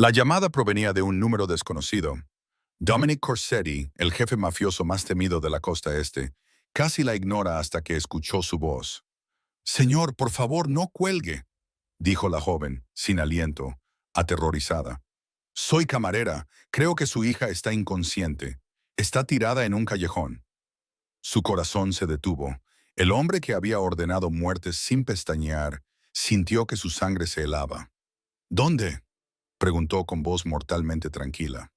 La llamada provenía de un número desconocido. Dominic Corsetti, el jefe mafioso más temido de la costa este, casi la ignora hasta que escuchó su voz. «Señor, por favor, no cuelgue», dijo la joven, sin aliento, aterrorizada. «Soy camarera. Creo que su hija está inconsciente. Está tirada en un callejón». Su corazón se detuvo. El hombre que había ordenado muertes sin pestañear sintió que su sangre se helaba. «¿Dónde?», preguntó con voz mortalmente tranquila.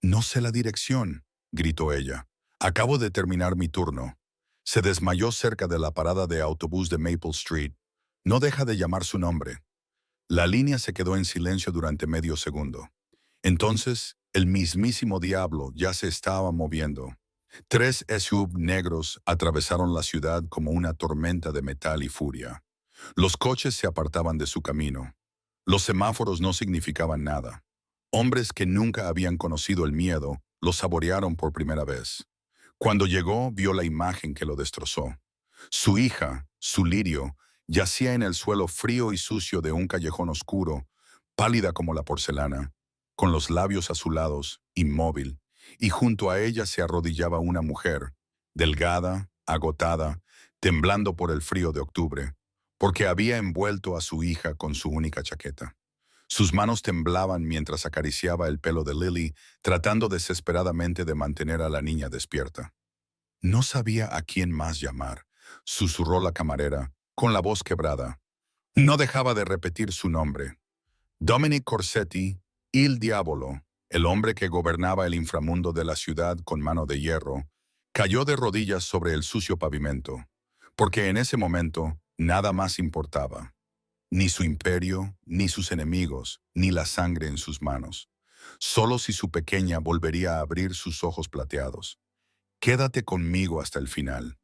«No sé la dirección», gritó ella. «Acabo de terminar mi turno». Se desmayó cerca de la parada de autobús de Maple Street. No deja de llamar su nombre. La línea se quedó en silencio durante medio segundo. Entonces, el mismísimo diablo ya se estaba moviendo. 3 SUV negros atravesaron la ciudad como una tormenta de metal y furia. Los coches se apartaban de su camino. Los semáforos no significaban nada. Hombres que nunca habían conocido el miedo lo saborearon por primera vez. Cuando llegó, vio la imagen que lo destrozó. Su hija, su lirio, yacía en el suelo frío y sucio de un callejón oscuro, pálida como la porcelana, con los labios azulados, inmóvil, y junto a ella se arrodillaba una mujer, delgada, agotada, temblando por el frío de octubre, porque había envuelto a su hija con su única chaqueta. Sus manos temblaban mientras acariciaba el pelo de Lily, tratando desesperadamente de mantener a la niña despierta. No sabía a quién más llamar, susurró la camarera, con la voz quebrada. No dejaba de repetir su nombre. Dominic Corsetti, il Diavolo, el hombre que gobernaba el inframundo de la ciudad con mano de hierro, cayó de rodillas sobre el sucio pavimento, porque en ese momento nada más importaba. Ni su imperio, ni sus enemigos, ni la sangre en sus manos. Solo si su pequeña volvería a abrir sus ojos plateados. Quédate conmigo hasta el final.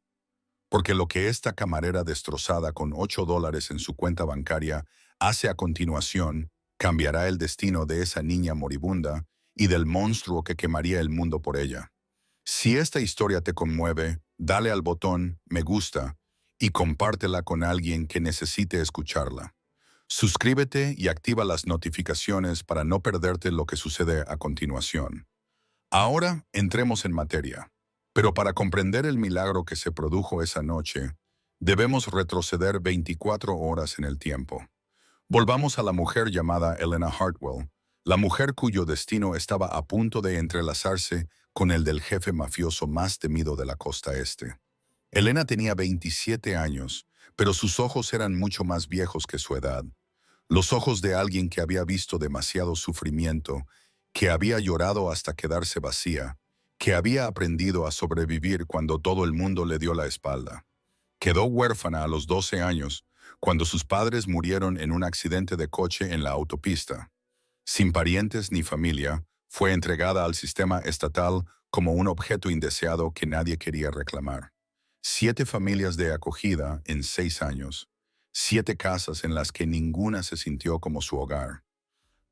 Porque lo que esta camarera destrozada con $8 en su cuenta bancaria hace a continuación cambiará el destino de esa niña moribunda y del monstruo que quemaría el mundo por ella. Si esta historia te conmueve, dale al botón me gusta y compártela con alguien que necesite escucharla. Suscríbete y activa las notificaciones para no perderte lo que sucede a continuación. Ahora entremos en materia. Pero para comprender el milagro que se produjo esa noche, debemos retroceder 24 horas en el tiempo. Volvamos a la mujer llamada Elena Hartwell, la mujer cuyo destino estaba a punto de entrelazarse con el del jefe mafioso más temido de la costa este. Elena tenía 27 años, pero sus ojos eran mucho más viejos que su edad. Los ojos de alguien que había visto demasiado sufrimiento, que había llorado hasta quedarse vacía, que había aprendido a sobrevivir cuando todo el mundo le dio la espalda. Quedó huérfana a los 12 años, cuando sus padres murieron en un accidente de coche en la autopista. Sin parientes ni familia, fue entregada al sistema estatal como un objeto indeseado que nadie quería reclamar. 7 familias de acogida en 6 años. 7 casas en las que ninguna se sintió como su hogar.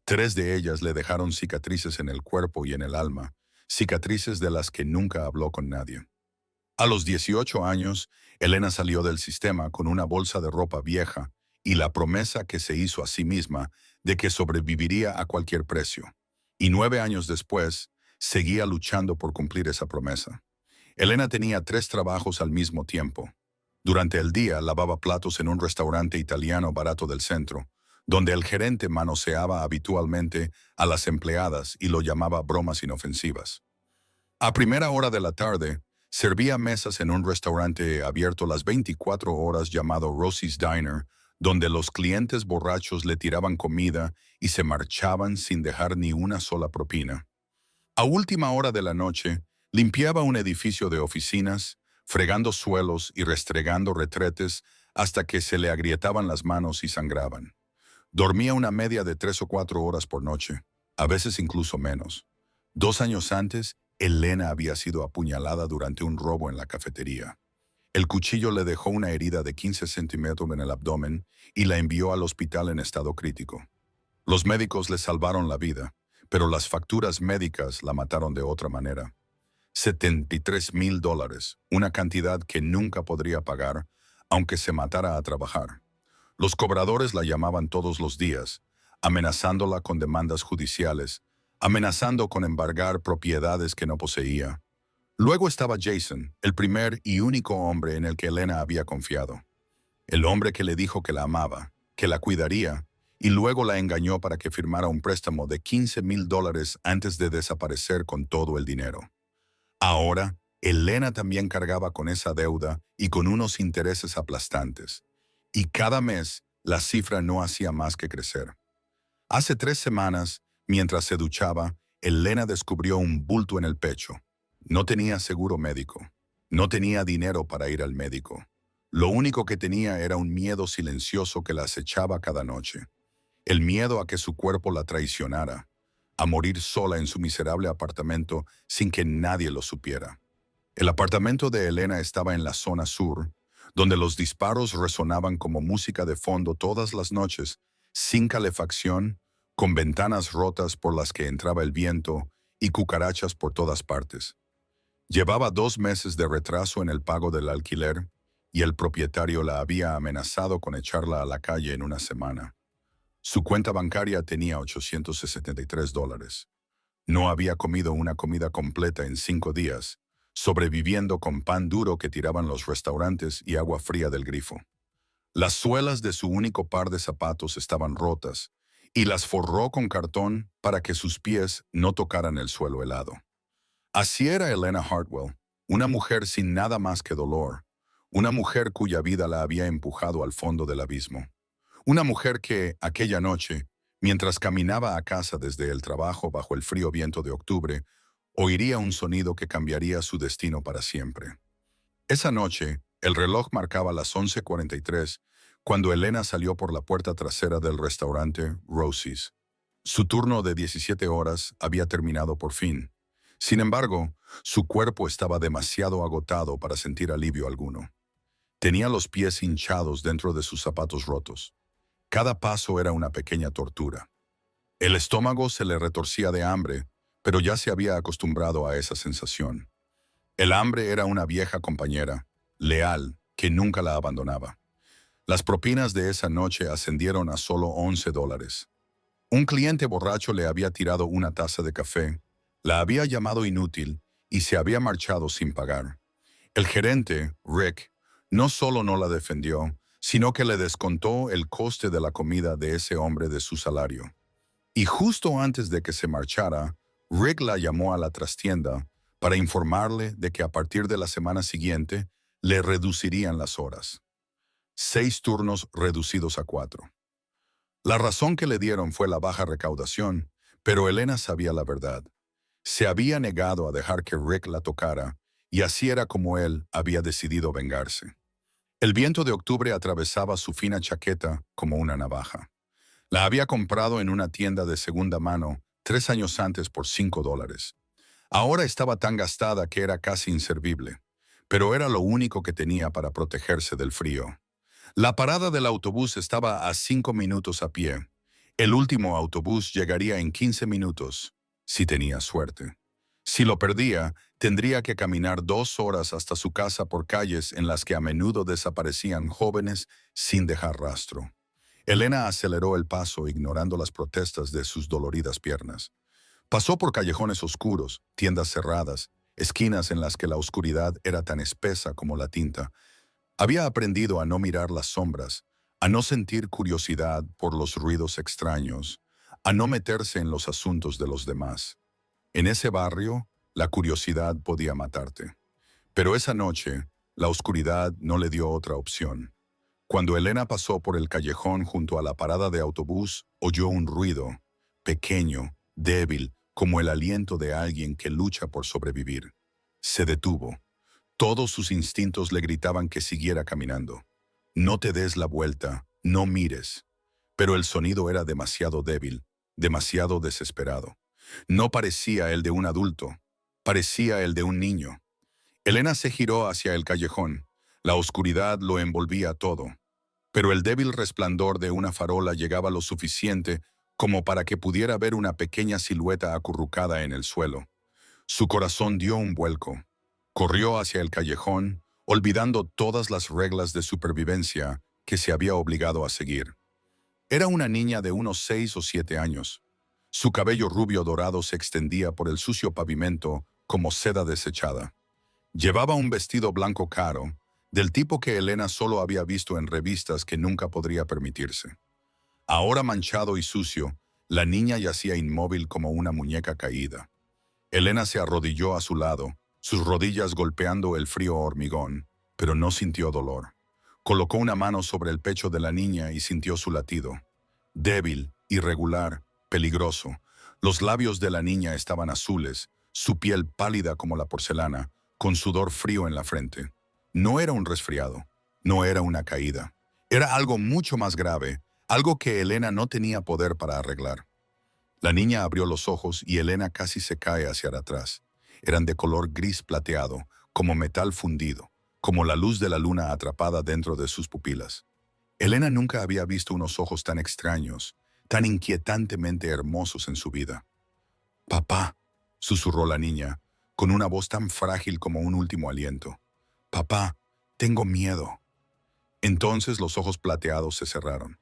3 de ellas le dejaron cicatrices en el cuerpo y en el alma, cicatrices de las que nunca habló con nadie. A los 18 años, Elena salió del sistema con una bolsa de ropa vieja y la promesa que se hizo a sí misma de que sobreviviría a cualquier precio. Y 9 años después, seguía luchando por cumplir esa promesa. Elena tenía 3 trabajos al mismo tiempo. Durante el día lavaba platos en un restaurante italiano barato del centro, donde el gerente manoseaba habitualmente a las empleadas y lo llamaba bromas inofensivas. A primera hora de la tarde, servía mesas en un restaurante abierto las 24 horas llamado Rosie's Diner, donde los clientes borrachos le tiraban comida y se marchaban sin dejar ni una sola propina. A última hora de la noche, limpiaba un edificio de oficinas, fregando suelos y restregando retretes hasta que se le agrietaban las manos y sangraban. Dormía una media de 3 o 4 horas por noche, a veces incluso menos. 2 años antes, Elena había sido apuñalada durante un robo en la cafetería. El cuchillo le dejó una herida de 15 centímetros en el abdomen y la envió al hospital en estado crítico. Los médicos le salvaron la vida, pero las facturas médicas la mataron de otra manera. $73,000, una cantidad que nunca podría pagar, aunque se matara a trabajar. Los cobradores la llamaban todos los días, amenazándola con demandas judiciales, amenazando con embargar propiedades que no poseía. Luego estaba Jason, el primer y único hombre en el que Elena había confiado. El hombre que le dijo que la amaba, que la cuidaría, y luego la engañó para que firmara un préstamo de $15,000 antes de desaparecer con todo el dinero. Ahora, Elena también cargaba con esa deuda y con unos intereses aplastantes. Y cada mes, la cifra no hacía más que crecer. Hace 3 semanas, mientras se duchaba, Elena descubrió un bulto en el pecho. No tenía seguro médico. No tenía dinero para ir al médico. Lo único que tenía era un miedo silencioso que la acechaba cada noche. El miedo a que su cuerpo la traicionara, a morir sola en su miserable apartamento sin que nadie lo supiera. El apartamento de Elena estaba en la zona sur, donde los disparos resonaban como música de fondo todas las noches, sin calefacción, con ventanas rotas por las que entraba el viento y cucarachas por todas partes. Llevaba 2 meses de retraso en el pago del alquiler y el propietario la había amenazado con echarla a la calle en una semana. Su cuenta bancaria tenía $873. No había comido una comida completa en 5 días, sobreviviendo con pan duro que tiraban los restaurantes y agua fría del grifo. Las suelas de su único par de zapatos estaban rotas y las forró con cartón para que sus pies no tocaran el suelo helado. Así era Elena Hartwell, una mujer sin nada más que dolor, una mujer cuya vida la había empujado al fondo del abismo. Una mujer que, aquella noche, mientras caminaba a casa desde el trabajo bajo el frío viento de octubre, oiría un sonido que cambiaría su destino para siempre. Esa noche, el reloj marcaba las 11:43 cuando Elena salió por la puerta trasera del restaurante Rosie's. Su turno de 17 horas había terminado por fin. Sin embargo, su cuerpo estaba demasiado agotado para sentir alivio alguno. Tenía los pies hinchados dentro de sus zapatos rotos. Cada paso era una pequeña tortura. El estómago se le retorcía de hambre, pero ya se había acostumbrado a esa sensación. El hambre era una vieja compañera, leal, que nunca la abandonaba. Las propinas de esa noche ascendieron a solo $11. Un cliente borracho le había tirado una taza de café, la había llamado inútil y se había marchado sin pagar. El gerente, Rick, no solo no la defendió, sino que le descontó el coste de la comida de ese hombre de su salario. Y justo antes de que se marchara, Rick la llamó a la trastienda para informarle de que a partir de la semana siguiente le reducirían las horas. 6 turnos reducidos a 4. La razón que le dieron fue la baja recaudación, pero Elena sabía la verdad. Se había negado a dejar que Rick la tocara, y así era como él había decidido vengarse. El viento de octubre atravesaba su fina chaqueta como una navaja. La había comprado en una tienda de segunda mano 3 años antes por $5. Ahora estaba tan gastada que era casi inservible, pero era lo único que tenía para protegerse del frío. La parada del autobús estaba a 5 minutos a pie. El último autobús llegaría en 15 minutos, si tenía suerte. Si lo perdía, tendría que caminar 2 horas hasta su casa por calles en las que a menudo desaparecían jóvenes sin dejar rastro. Elena aceleró el paso ignorando las protestas de sus doloridas piernas. Pasó por callejones oscuros, tiendas cerradas, esquinas en las que la oscuridad era tan espesa como la tinta. Había aprendido a no mirar las sombras, a no sentir curiosidad por los ruidos extraños, a no meterse en los asuntos de los demás. En ese barrio, la curiosidad podía matarte. Pero esa noche, la oscuridad no le dio otra opción. Cuando Elena pasó por el callejón junto a la parada de autobús, oyó un ruido, pequeño, débil, como el aliento de alguien que lucha por sobrevivir. Se detuvo. Todos sus instintos le gritaban que siguiera caminando. No te des la vuelta, no mires. Pero el sonido era demasiado débil, demasiado desesperado. No parecía el de un adulto, parecía el de un niño. Elena se giró hacia el callejón. La oscuridad lo envolvía todo. Pero el débil resplandor de una farola llegaba lo suficiente como para que pudiera ver una pequeña silueta acurrucada en el suelo. Su corazón dio un vuelco. Corrió hacia el callejón, olvidando todas las reglas de supervivencia que se había obligado a seguir. Era una niña de unos 6 o 7 años. Su cabello rubio dorado se extendía por el sucio pavimento como seda desechada. Llevaba un vestido blanco caro, del tipo que Elena solo había visto en revistas que nunca podría permitirse. Ahora manchado y sucio, la niña yacía inmóvil como una muñeca caída. Elena se arrodilló a su lado, sus rodillas golpeando el frío hormigón, pero no sintió dolor. Colocó una mano sobre el pecho de la niña y sintió su latido. Débil, irregular, peligroso. Los labios de la niña estaban azules, su piel pálida como la porcelana, con sudor frío en la frente. No era un resfriado, no era una caída. Era algo mucho más grave, algo que Elena no tenía poder para arreglar. La niña abrió los ojos y Elena casi se cae hacia atrás. Eran de color gris plateado, como metal fundido, como la luz de la luna atrapada dentro de sus pupilas. Elena nunca había visto unos ojos tan extraños, tan inquietantemente hermosos en su vida. «Papá», susurró la niña, con una voz tan frágil como un último aliento. «Papá, tengo miedo». Entonces los ojos plateados se cerraron.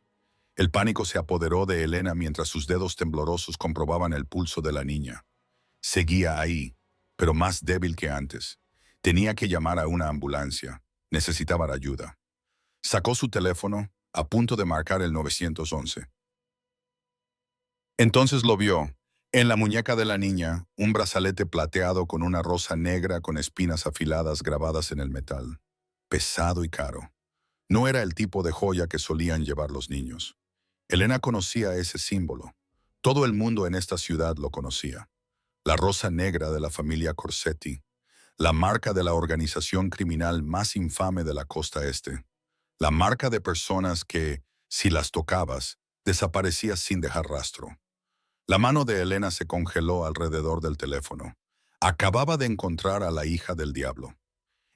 El pánico se apoderó de Elena mientras sus dedos temblorosos comprobaban el pulso de la niña. Seguía ahí, pero más débil que antes. Tenía que llamar a una ambulancia. Necesitaba ayuda. Sacó su teléfono, a punto de marcar el 911. Entonces lo vio. En la muñeca de la niña, un brazalete plateado con una rosa negra con espinas afiladas grabadas en el metal. Pesado y caro. No era el tipo de joya que solían llevar los niños. Elena conocía ese símbolo. Todo el mundo en esta ciudad lo conocía. La rosa negra de la familia Corsetti, la marca de la organización criminal más infame de la costa este, la marca de personas que, si las tocabas, desaparecías sin dejar rastro. La mano de Elena se congeló alrededor del teléfono. Acababa de encontrar a la hija del diablo.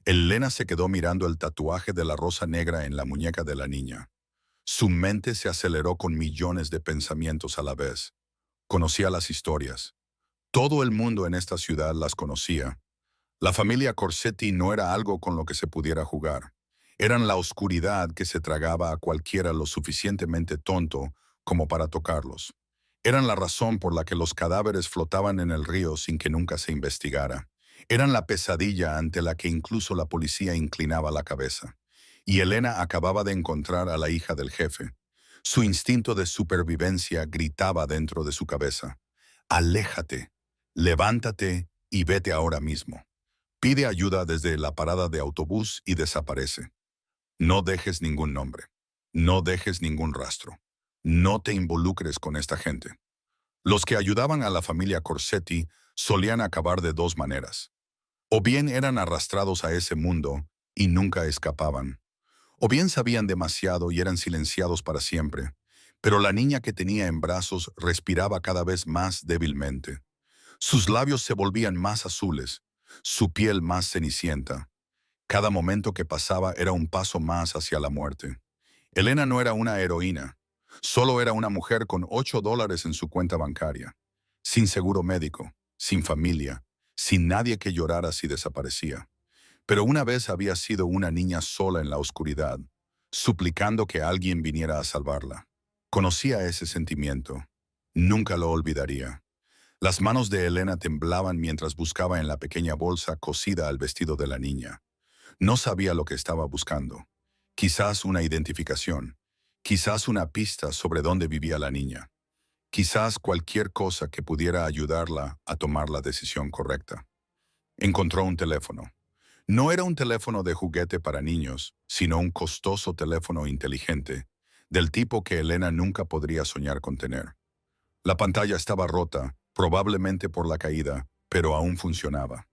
Elena se quedó mirando el tatuaje de la rosa negra en la muñeca de la niña. Su mente se aceleró con millones de pensamientos a la vez. Conocía las historias. Todo el mundo en esta ciudad las conocía. La familia Corsetti no era algo con lo que se pudiera jugar. Eran la oscuridad que se tragaba a cualquiera lo suficientemente tonto como para tocarlos. Eran la razón por la que los cadáveres flotaban en el río sin que nunca se investigara. Eran la pesadilla ante la que incluso la policía inclinaba la cabeza. Y Elena acababa de encontrar a la hija del jefe. Su instinto de supervivencia gritaba dentro de su cabeza. «Aléjate, levántate y vete ahora mismo». Pide ayuda desde la parada de autobús y desaparece. No dejes ningún nombre. No dejes ningún rastro. No te involucres con esta gente. Los que ayudaban a la familia Corsetti solían acabar de dos maneras. O bien eran arrastrados a ese mundo y nunca escapaban. O bien sabían demasiado y eran silenciados para siempre. Pero la niña que tenía en brazos respiraba cada vez más débilmente. Sus labios se volvían más azules, su piel más cenicienta. Cada momento que pasaba era un paso más hacia la muerte. Elena no era una heroína, solo era una mujer con $8 en su cuenta bancaria, sin seguro médico, sin familia, sin nadie que llorara si desaparecía. Pero una vez había sido una niña sola en la oscuridad, suplicando que alguien viniera a salvarla. Conocía ese sentimiento. Nunca lo olvidaría. Las manos de Elena temblaban mientras buscaba en la pequeña bolsa cosida al vestido de la niña. No sabía lo que estaba buscando. Quizás una identificación. Quizás una pista sobre dónde vivía la niña. Quizás cualquier cosa que pudiera ayudarla a tomar la decisión correcta. Encontró un teléfono. No era un teléfono de juguete para niños, sino un costoso teléfono inteligente, del tipo que Elena nunca podría soñar con tener. La pantalla estaba rota, probablemente por la caída, pero aún funcionaba.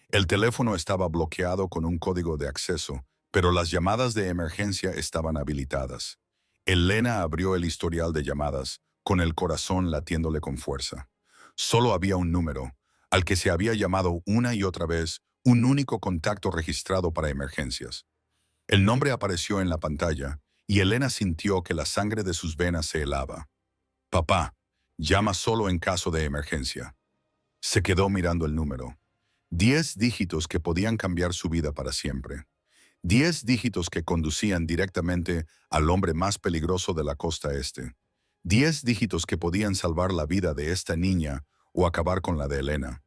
El teléfono estaba bloqueado con un código de acceso, pero las llamadas de emergencia estaban habilitadas. Elena abrió el historial de llamadas, con el corazón latiéndole con fuerza. Solo había un número, al que se había llamado una y otra vez, un único contacto registrado para emergencias. El nombre apareció en la pantalla, y Elena sintió que la sangre de sus venas se helaba. «Papá, llama solo en caso de emergencia». Se quedó mirando el número. 10 dígitos que podían cambiar su vida para siempre. 10 dígitos que conducían directamente al hombre más peligroso de la costa este. 10 dígitos que podían salvar la vida de esta niña o acabar con la de Elena.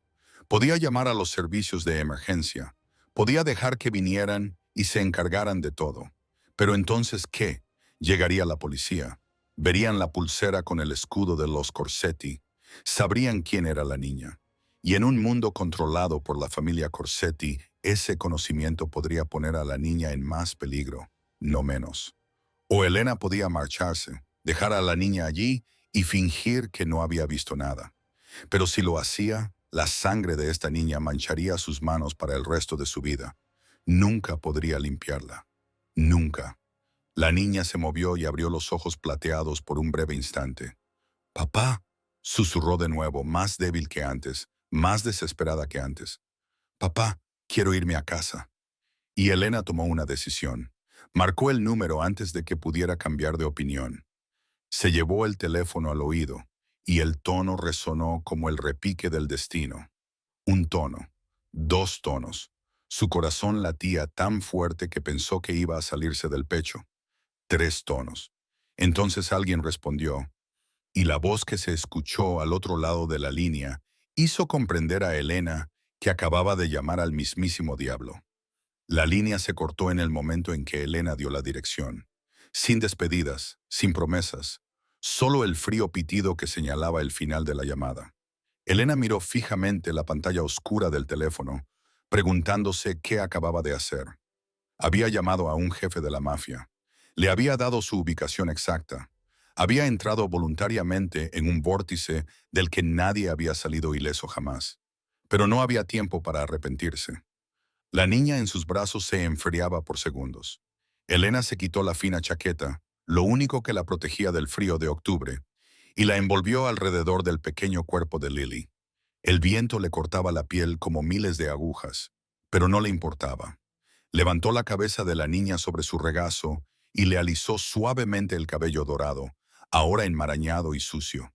Podía llamar a los servicios de emergencia. Podía dejar que vinieran y se encargaran de todo. Pero entonces, ¿qué? Llegaría la policía. Verían la pulsera con el escudo de los Corsetti. Sabrían quién era la niña. Y en un mundo controlado por la familia Corsetti, ese conocimiento podría poner a la niña en más peligro, no menos. O Elena podía marcharse, dejar a la niña allí y fingir que no había visto nada. Pero si lo hacía, la sangre de esta niña mancharía sus manos para el resto de su vida. Nunca podría limpiarla. Nunca. La niña se movió y abrió los ojos plateados por un breve instante. «Papá», susurró de nuevo, más débil que antes, más desesperada que antes. «Papá, quiero irme a casa». Y Elena tomó una decisión. Marcó el número antes de que pudiera cambiar de opinión. Se llevó el teléfono al oído, y el tono resonó como el repique del destino. Un tono, 2 tonos. Su corazón latía tan fuerte que pensó que iba a salirse del pecho. 3 tonos. Entonces alguien respondió, y la voz que se escuchó al otro lado de la línea hizo comprender a Elena que acababa de llamar al mismísimo diablo. La línea se cortó en el momento en que Elena dio la dirección. Sin despedidas, sin promesas, solo el frío pitido que señalaba el final de la llamada. Elena miró fijamente la pantalla oscura del teléfono, preguntándose qué acababa de hacer. Había llamado a un jefe de la mafia. Le había dado su ubicación exacta. Había entrado voluntariamente en un vórtice del que nadie había salido ileso jamás. Pero no había tiempo para arrepentirse. La niña en sus brazos se enfriaba por segundos. Elena se quitó la fina chaqueta, lo único que la protegía del frío de octubre, y la envolvió alrededor del pequeño cuerpo de Lily. El viento le cortaba la piel como miles de agujas, pero no le importaba. Levantó la cabeza de la niña sobre su regazo y le alisó suavemente el cabello dorado, ahora enmarañado y sucio.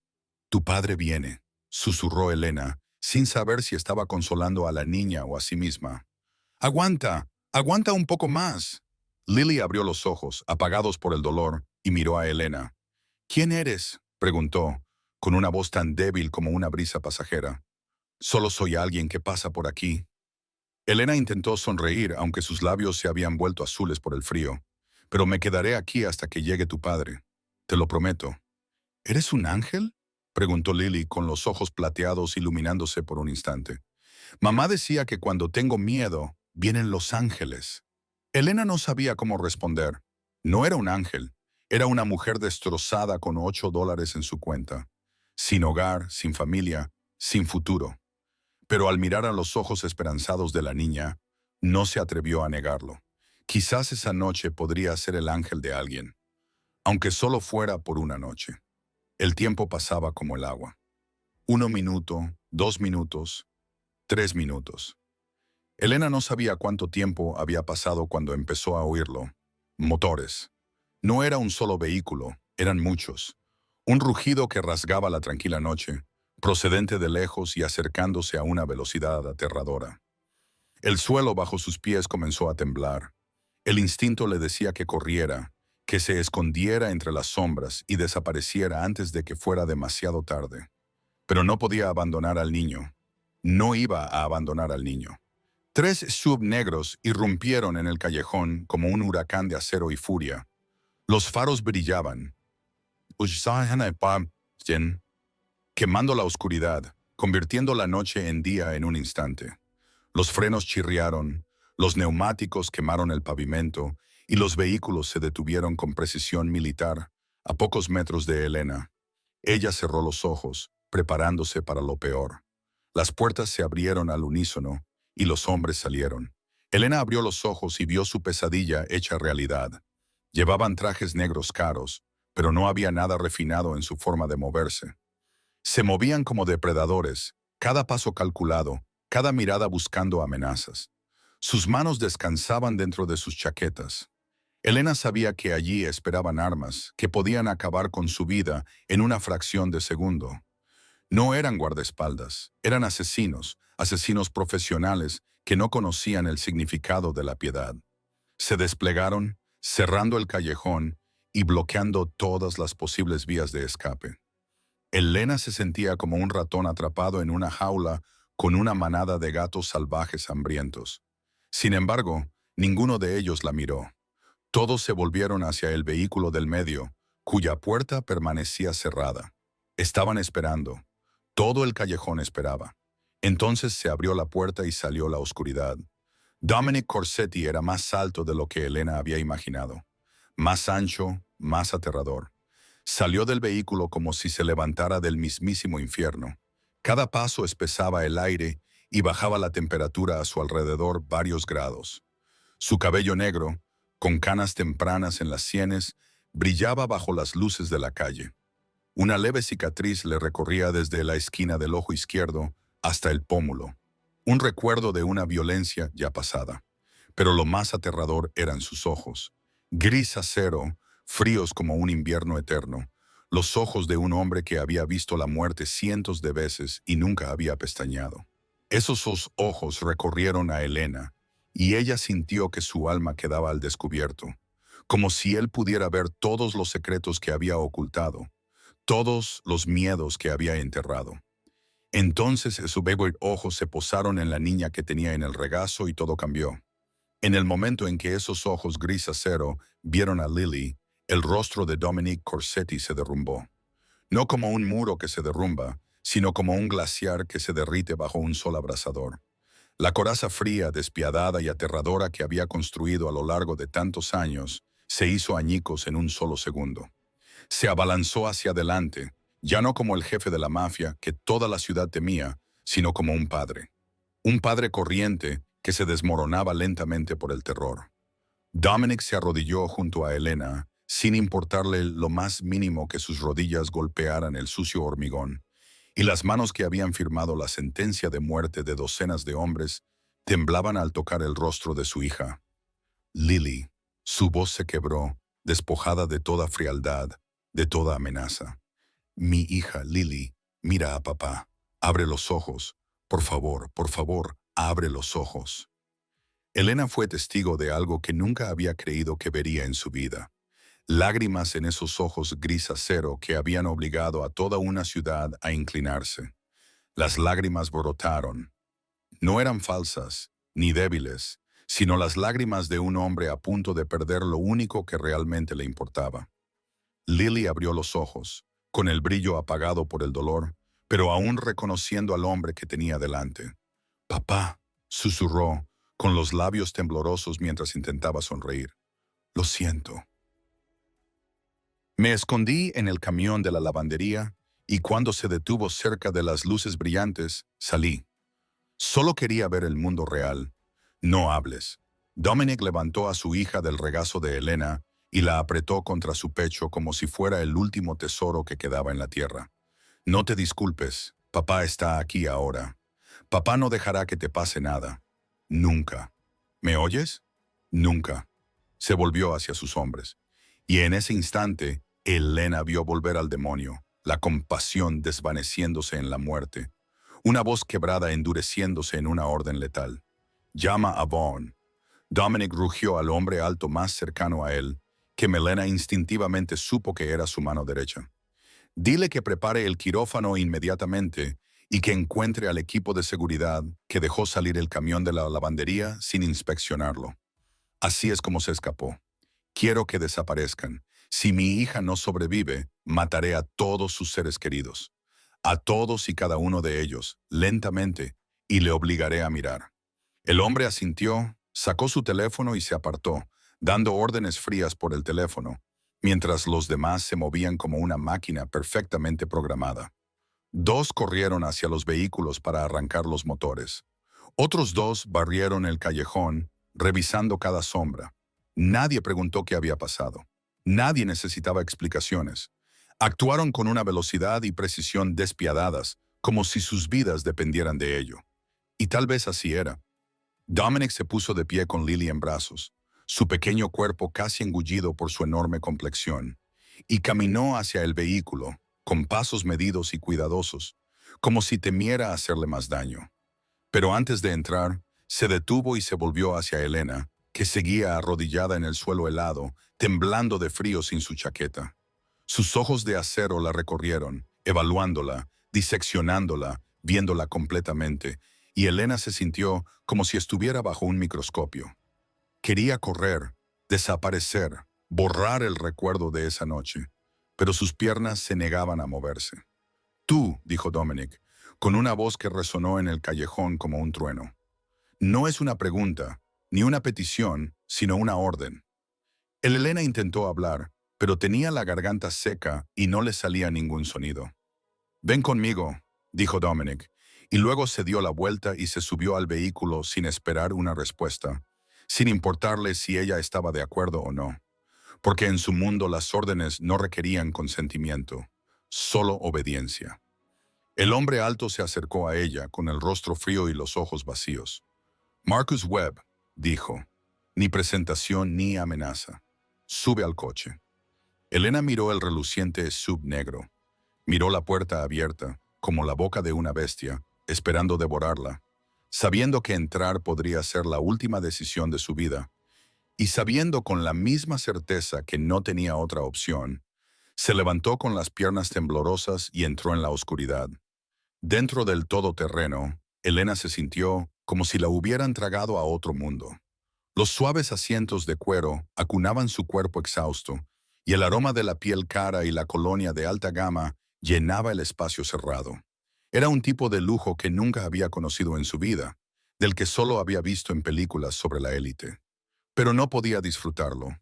«Tu padre viene», susurró Elena, sin saber si estaba consolando a la niña o a sí misma. «Aguanta, aguanta un poco más». Lily abrió los ojos, apagados por el dolor, y miró a Elena. «¿Quién eres?», preguntó, con una voz tan débil como una brisa pasajera. «Solo soy alguien que pasa por aquí». Elena intentó sonreír, aunque sus labios se habían vuelto azules por el frío. «Pero me quedaré aquí hasta que llegue tu padre. Te lo prometo». «¿Eres un ángel?», preguntó Lily, con los ojos plateados iluminándose por un instante. «Mamá decía que cuando tengo miedo, vienen los ángeles». Elena no sabía cómo responder. No era un ángel. Era una mujer destrozada con $8 en su cuenta. Sin hogar, sin familia, sin futuro. Pero al mirar a los ojos esperanzados de la niña, no se atrevió a negarlo. Quizás esa noche podría ser el ángel de alguien, aunque solo fuera por una noche. El tiempo pasaba como el agua. 1 minuto, 2 minutos, 3 minutos. Elena no sabía cuánto tiempo había pasado cuando empezó a oírlo. Motores. No era un solo vehículo, eran muchos. Un rugido que rasgaba la tranquila noche, procedente de lejos y acercándose a una velocidad aterradora. El suelo bajo sus pies comenzó a temblar. El instinto le decía que corriera, que se escondiera entre las sombras y desapareciera antes de que fuera demasiado tarde. Pero no podía abandonar al niño. No iba a abandonar al niño. 3 SUV negros irrumpieron en el callejón como un huracán de acero y furia. Los faros brillaban, quemando la oscuridad, convirtiendo la noche en día en un instante. Los frenos chirriaron, los neumáticos quemaron el pavimento y los vehículos se detuvieron con precisión militar a pocos metros de Elena. Ella cerró los ojos, preparándose para lo peor. Las puertas se abrieron al unísono y los hombres salieron. Elena abrió los ojos y vio su pesadilla hecha realidad. Llevaban trajes negros caros, pero no había nada refinado en su forma de moverse. Se movían como depredadores, cada paso calculado, cada mirada buscando amenazas. Sus manos descansaban dentro de sus chaquetas. Elena sabía que allí esperaban armas que podían acabar con su vida en una fracción de segundo. No eran guardaespaldas, eran asesinos, asesinos profesionales que no conocían el significado de la piedad. Se desplegaron, cerrando el callejón, y bloqueando todas las posibles vías de escape. Elena se sentía como un ratón atrapado en una jaula con una manada de gatos salvajes hambrientos. Sin embargo, ninguno de ellos la miró. Todos se volvieron hacia el vehículo del medio, cuya puerta permanecía cerrada. Estaban esperando. Todo el callejón esperaba. Entonces se abrió la puerta y salió la oscuridad. Dominic Corsetti era más alto de lo que Elena había imaginado. Más ancho, más aterrador. Salió del vehículo como si se levantara del mismísimo infierno. Cada paso espesaba el aire y bajaba la temperatura a su alrededor varios grados. Su cabello negro, con canas tempranas en las sienes, brillaba bajo las luces de la calle. Una leve cicatriz le recorría desde la esquina del ojo izquierdo hasta el pómulo, un recuerdo de una violencia ya pasada. Pero lo más aterrador eran sus ojos, gris acero, fríos como un invierno eterno, los ojos de un hombre que había visto la muerte cientos de veces y nunca había pestañeado. Esos ojos recorrieron a Elena, y ella sintió que su alma quedaba al descubierto, como si él pudiera ver todos los secretos que había ocultado, todos los miedos que había enterrado. Entonces sus bellos ojos se posaron en la niña que tenía en el regazo y todo cambió. En el momento en que esos ojos gris acero vieron a Lily, el rostro de Dominic Corsetti se derrumbó. No como un muro que se derrumba, sino como un glaciar que se derrite bajo un sol abrasador. La coraza fría, despiadada y aterradora que había construido a lo largo de tantos años se hizo añicos en un solo segundo. Se abalanzó hacia adelante, ya no como el jefe de la mafia que toda la ciudad temía, sino como un padre. Un padre corriente que se desmoronaba lentamente por el terror. Dominic se arrodilló junto a Elena, sin importarle lo más mínimo que sus rodillas golpearan el sucio hormigón, y las manos que habían firmado la sentencia de muerte de docenas de hombres temblaban al tocar el rostro de su hija. Lily, su voz se quebró, despojada de toda frialdad, de toda amenaza. Mi hija, Lily, mira a papá. Abre los ojos. Por favor, abre los ojos. Elena fue testigo de algo que nunca había creído que vería en su vida. Lágrimas en esos ojos gris acero que habían obligado a toda una ciudad a inclinarse. Las lágrimas brotaron. No eran falsas, ni débiles, sino las lágrimas de un hombre a punto de perder lo único que realmente le importaba. Lily abrió los ojos, con el brillo apagado por el dolor, pero aún reconociendo al hombre que tenía delante. «Papá», susurró, con los labios temblorosos mientras intentaba sonreír. «Lo siento». Me escondí en el camión de la lavandería y cuando se detuvo cerca de las luces brillantes, salí. Solo quería ver el mundo real. «No hables». Dominic levantó a su hija del regazo de Elena y la apretó contra su pecho como si fuera el último tesoro que quedaba en la tierra. «No te disculpes, papá está aquí ahora. Papá no dejará que te pase nada. Nunca. ¿Me oyes? Nunca». Se volvió hacia sus hombres. Y en ese instante, Elena vio volver al demonio, la compasión desvaneciéndose en la muerte, una voz quebrada endureciéndose en una orden letal. «Llama a Vaughn». Dominic rugió al hombre alto más cercano a él, que Melena instintivamente supo que era su mano derecha. «Dile que prepare el quirófano inmediatamente y que encuentre al equipo de seguridad que dejó salir el camión de la lavandería sin inspeccionarlo. Así es como se escapó. Quiero que desaparezcan. Si mi hija no sobrevive, mataré a todos sus seres queridos. A todos y cada uno de ellos, lentamente, y le obligaré a mirar». El hombre asintió, sacó su teléfono y se apartó, dando órdenes frías por el teléfono, mientras los demás se movían como una máquina perfectamente programada. Dos corrieron hacia los vehículos para arrancar los motores. Otros dos barrieron el callejón, revisando cada sombra. Nadie preguntó qué había pasado. Nadie necesitaba explicaciones. Actuaron con una velocidad y precisión despiadadas, como si sus vidas dependieran de ello. Y tal vez así era. Dominic se puso de pie con Lily en brazos, su pequeño cuerpo casi engullido por su enorme complexión, y caminó hacia el vehículo, con pasos medidos y cuidadosos, como si temiera hacerle más daño. Pero antes de entrar, se detuvo y se volvió hacia Elena, que seguía arrodillada en el suelo helado, temblando de frío sin su chaqueta. Sus ojos de acero la recorrieron, evaluándola, diseccionándola, viéndola completamente, y Elena se sintió como si estuviera bajo un microscopio. Quería correr, desaparecer, borrar el recuerdo de esa noche, pero sus piernas se negaban a moverse. Tú, dijo Dominic, con una voz que resonó en el callejón como un trueno. No es una pregunta, ni una petición, sino una orden. El Elena intentó hablar, pero tenía la garganta seca y no le salía ningún sonido. Ven conmigo, dijo Dominic, y luego se dio la vuelta y se subió al vehículo sin esperar una respuesta, sin importarle si ella estaba de acuerdo o no, porque en su mundo las órdenes no requerían consentimiento, solo obediencia. El hombre alto se acercó a ella con el rostro frío y los ojos vacíos. Marcus Webb, dijo, ni presentación ni amenaza. Sube al coche. Elena miró el reluciente SUV negro. Miró la puerta abierta, como la boca de una bestia, esperando devorarla, sabiendo que entrar podría ser la última decisión de su vida, y sabiendo con la misma certeza que no tenía otra opción, se levantó con las piernas temblorosas y entró en la oscuridad. Dentro del todoterreno, Elena se sintió como si la hubieran tragado a otro mundo. Los suaves asientos de cuero acunaban su cuerpo exhausto, y el aroma de la piel cara y la colonia de alta gama llenaba el espacio cerrado. Era un tipo de lujo que nunca había conocido en su vida, del que solo había visto en películas sobre la élite. Pero no podía disfrutarlo.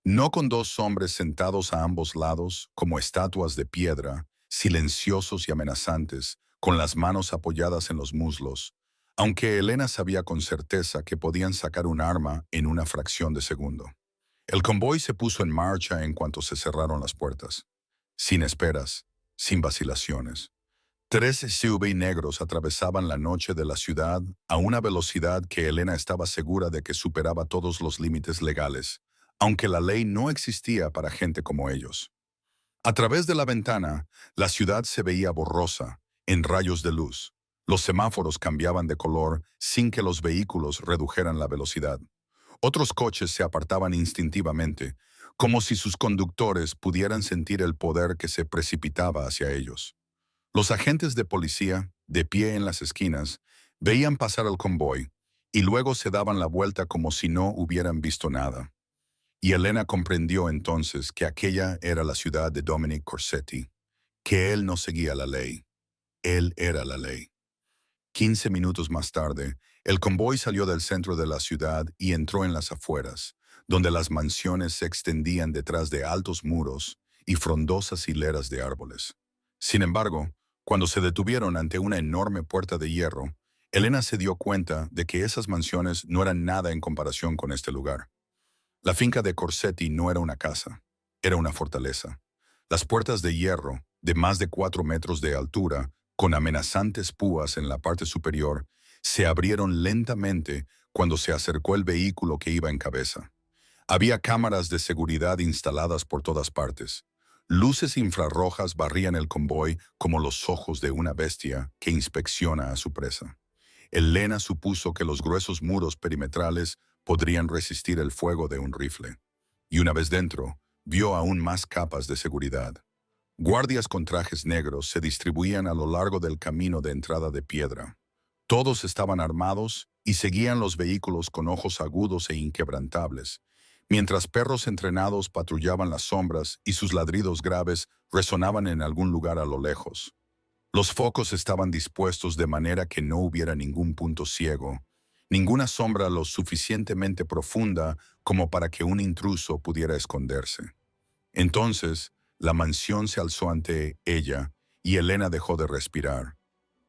No con dos hombres sentados a ambos lados, como estatuas de piedra, silenciosos y amenazantes, con las manos apoyadas en los muslos, aunque Elena sabía con certeza que podían sacar un arma en una fracción de segundo. El convoy se puso en marcha en cuanto se cerraron las puertas. Sin esperas, sin vacilaciones. 3 SUV negros atravesaban la noche de la ciudad a una velocidad que Elena estaba segura de que superaba todos los límites legales, aunque la ley no existía para gente como ellos. A través de la ventana, la ciudad se veía borrosa, en rayos de luz. Los semáforos cambiaban de color sin que los vehículos redujeran la velocidad. Otros coches se apartaban instintivamente, como si sus conductores pudieran sentir el poder que se precipitaba hacia ellos. Los agentes de policía, de pie en las esquinas, veían pasar el convoy y luego se daban la vuelta como si no hubieran visto nada. Y Elena comprendió entonces que aquella era la ciudad de Dominic Corsetti, que él no seguía la ley. Él era la ley. 15 minutos más tarde, el convoy salió del centro de la ciudad y entró en las afueras, donde las mansiones se extendían detrás de altos muros y frondosas hileras de árboles. Sin embargo, cuando se detuvieron ante una enorme puerta de hierro, Elena se dio cuenta de que esas mansiones no eran nada en comparación con este lugar. La finca de Corsetti no era una casa, era una fortaleza. Las puertas de hierro, de más de 4 metros de altura, con amenazantes púas en la parte superior, se abrieron lentamente cuando se acercó el vehículo que iba en cabeza. Había cámaras de seguridad instaladas por todas partes. Luces infrarrojas barrían el convoy como los ojos de una bestia que inspecciona a su presa. Elena supuso que los gruesos muros perimetrales podrían resistir el fuego de un rifle. Y una vez dentro, vio aún más capas de seguridad. Guardias con trajes negros se distribuían a lo largo del camino de entrada de piedra. Todos estaban armados y seguían los vehículos con ojos agudos e inquebrantables, mientras perros entrenados patrullaban las sombras y sus ladridos graves resonaban en algún lugar a lo lejos. Los focos estaban dispuestos de manera que no hubiera ningún punto ciego, ninguna sombra lo suficientemente profunda como para que un intruso pudiera esconderse. Entonces, la mansión se alzó ante ella y Elena dejó de respirar.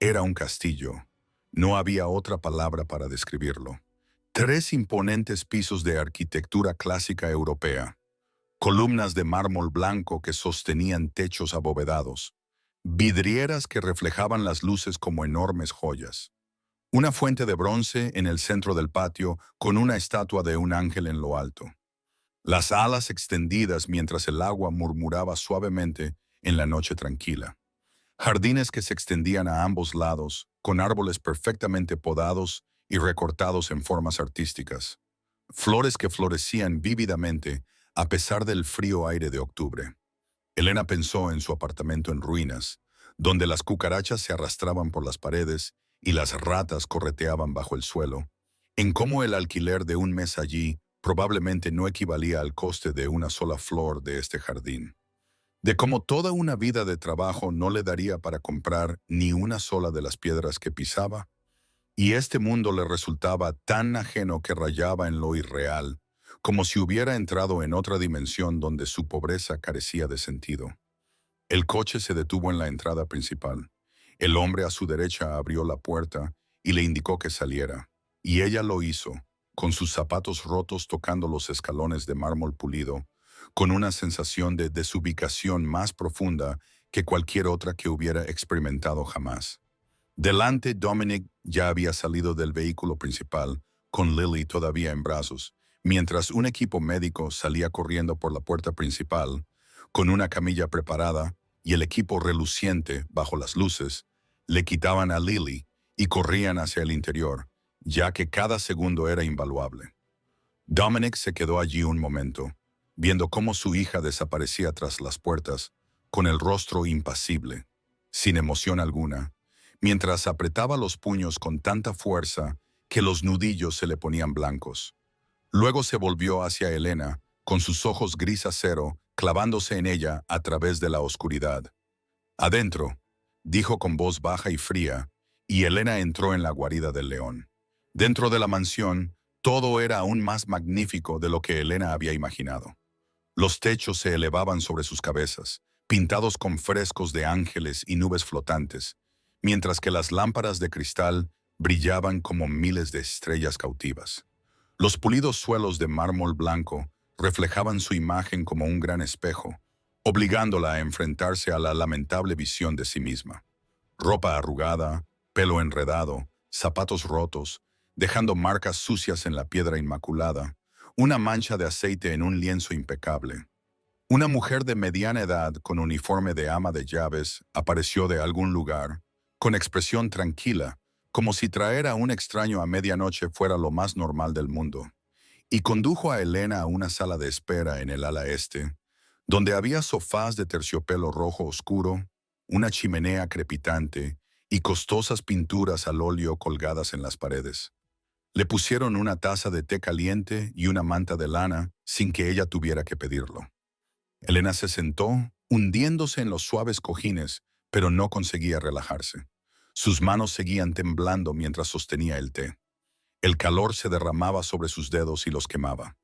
Era un castillo. No había otra palabra para describirlo. 3 imponentes pisos de arquitectura clásica europea, columnas de mármol blanco que sostenían techos abovedados, vidrieras que reflejaban las luces como enormes joyas, una fuente de bronce en el centro del patio con una estatua de un ángel en lo alto, las alas extendidas mientras el agua murmuraba suavemente en la noche tranquila, jardines que se extendían a ambos lados, con árboles perfectamente podados y recortados en formas artísticas, flores que florecían vívidamente a pesar del frío aire de octubre. Elena pensó en su apartamento en ruinas, donde las cucarachas se arrastraban por las paredes y las ratas correteaban bajo el suelo, en cómo el alquiler de un mes allí probablemente no equivalía al coste de una sola flor de este jardín, de cómo toda una vida de trabajo no le daría para comprar ni una sola de las piedras que pisaba, y este mundo le resultaba tan ajeno que rayaba en lo irreal, como si hubiera entrado en otra dimensión donde su pobreza carecía de sentido. El coche se detuvo en la entrada principal. El hombre a su derecha abrió la puerta y le indicó que saliera, y ella lo hizo, con sus zapatos rotos tocando los escalones de mármol pulido, con una sensación de desubicación más profunda que cualquier otra que hubiera experimentado jamás. Delante, Dominic ya había salido del vehículo principal, con Lily todavía en brazos, mientras un equipo médico salía corriendo por la puerta principal, con una camilla preparada y el equipo reluciente bajo las luces, le quitaban a Lily y corrían hacia el interior, ya que cada segundo era invaluable. Dominic se quedó allí un momento, viendo cómo su hija desaparecía tras las puertas, con el rostro impasible, sin emoción alguna, mientras apretaba los puños con tanta fuerza que los nudillos se le ponían blancos. Luego se volvió hacia Elena, con sus ojos gris acero clavándose en ella a través de la oscuridad. «Adentro», dijo con voz baja y fría, y Elena entró en la guarida del león. Dentro de la mansión, todo era aún más magnífico de lo que Elena había imaginado. Los techos se elevaban sobre sus cabezas, pintados con frescos de ángeles y nubes flotantes, mientras que las lámparas de cristal brillaban como miles de estrellas cautivas. Los pulidos suelos de mármol blanco reflejaban su imagen como un gran espejo, obligándola a enfrentarse a la lamentable visión de sí misma. Ropa arrugada, pelo enredado, zapatos rotos, dejando marcas sucias en la piedra inmaculada, una mancha de aceite en un lienzo impecable. Una mujer de mediana edad con uniforme de ama de llaves apareció de algún lugar, con expresión tranquila, como si traer a un extraño a medianoche fuera lo más normal del mundo, y condujo a Elena a una sala de espera en el ala este, donde había sofás de terciopelo rojo oscuro, una chimenea crepitante y costosas pinturas al óleo colgadas en las paredes. Le pusieron una taza de té caliente y una manta de lana sin que ella tuviera que pedirlo. Elena se sentó, hundiéndose en los suaves cojines, pero no conseguía relajarse. Sus manos seguían temblando mientras sostenía el té. El calor se derramaba sobre sus dedos y los quemaba.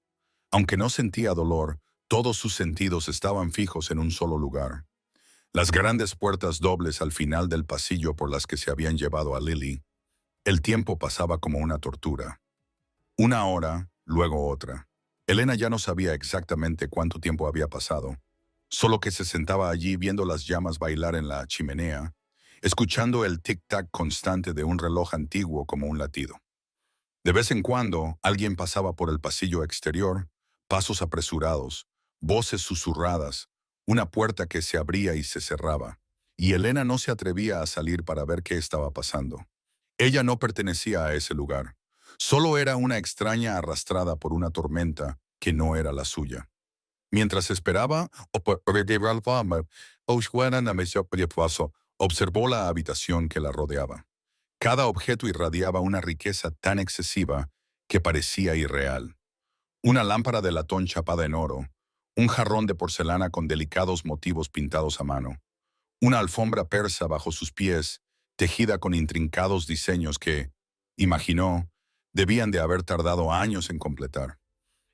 Aunque no sentía dolor, todos sus sentidos estaban fijos en un solo lugar. Las grandes puertas dobles al final del pasillo por las que se habían llevado a Lily. El tiempo pasaba como una tortura. Una hora, luego otra. Elena ya no sabía exactamente cuánto tiempo había pasado, solo que se sentaba allí viendo las llamas bailar en la chimenea, escuchando el tic-tac constante de un reloj antiguo como un latido. De vez en cuando, alguien pasaba por el pasillo exterior, pasos apresurados, voces susurradas, una puerta que se abría y se cerraba, y Elena no se atrevía a salir para ver qué estaba pasando. Ella no pertenecía a ese lugar. Solo era una extraña arrastrada por una tormenta que no era la suya. Mientras esperaba, observó la habitación que la rodeaba. Cada objeto irradiaba una riqueza tan excesiva que parecía irreal. Una lámpara de latón chapada en oro, un jarrón de porcelana con delicados motivos pintados a mano, una alfombra persa bajo sus pies, tejida con intrincados diseños que, imaginó, debían de haber tardado años en completar.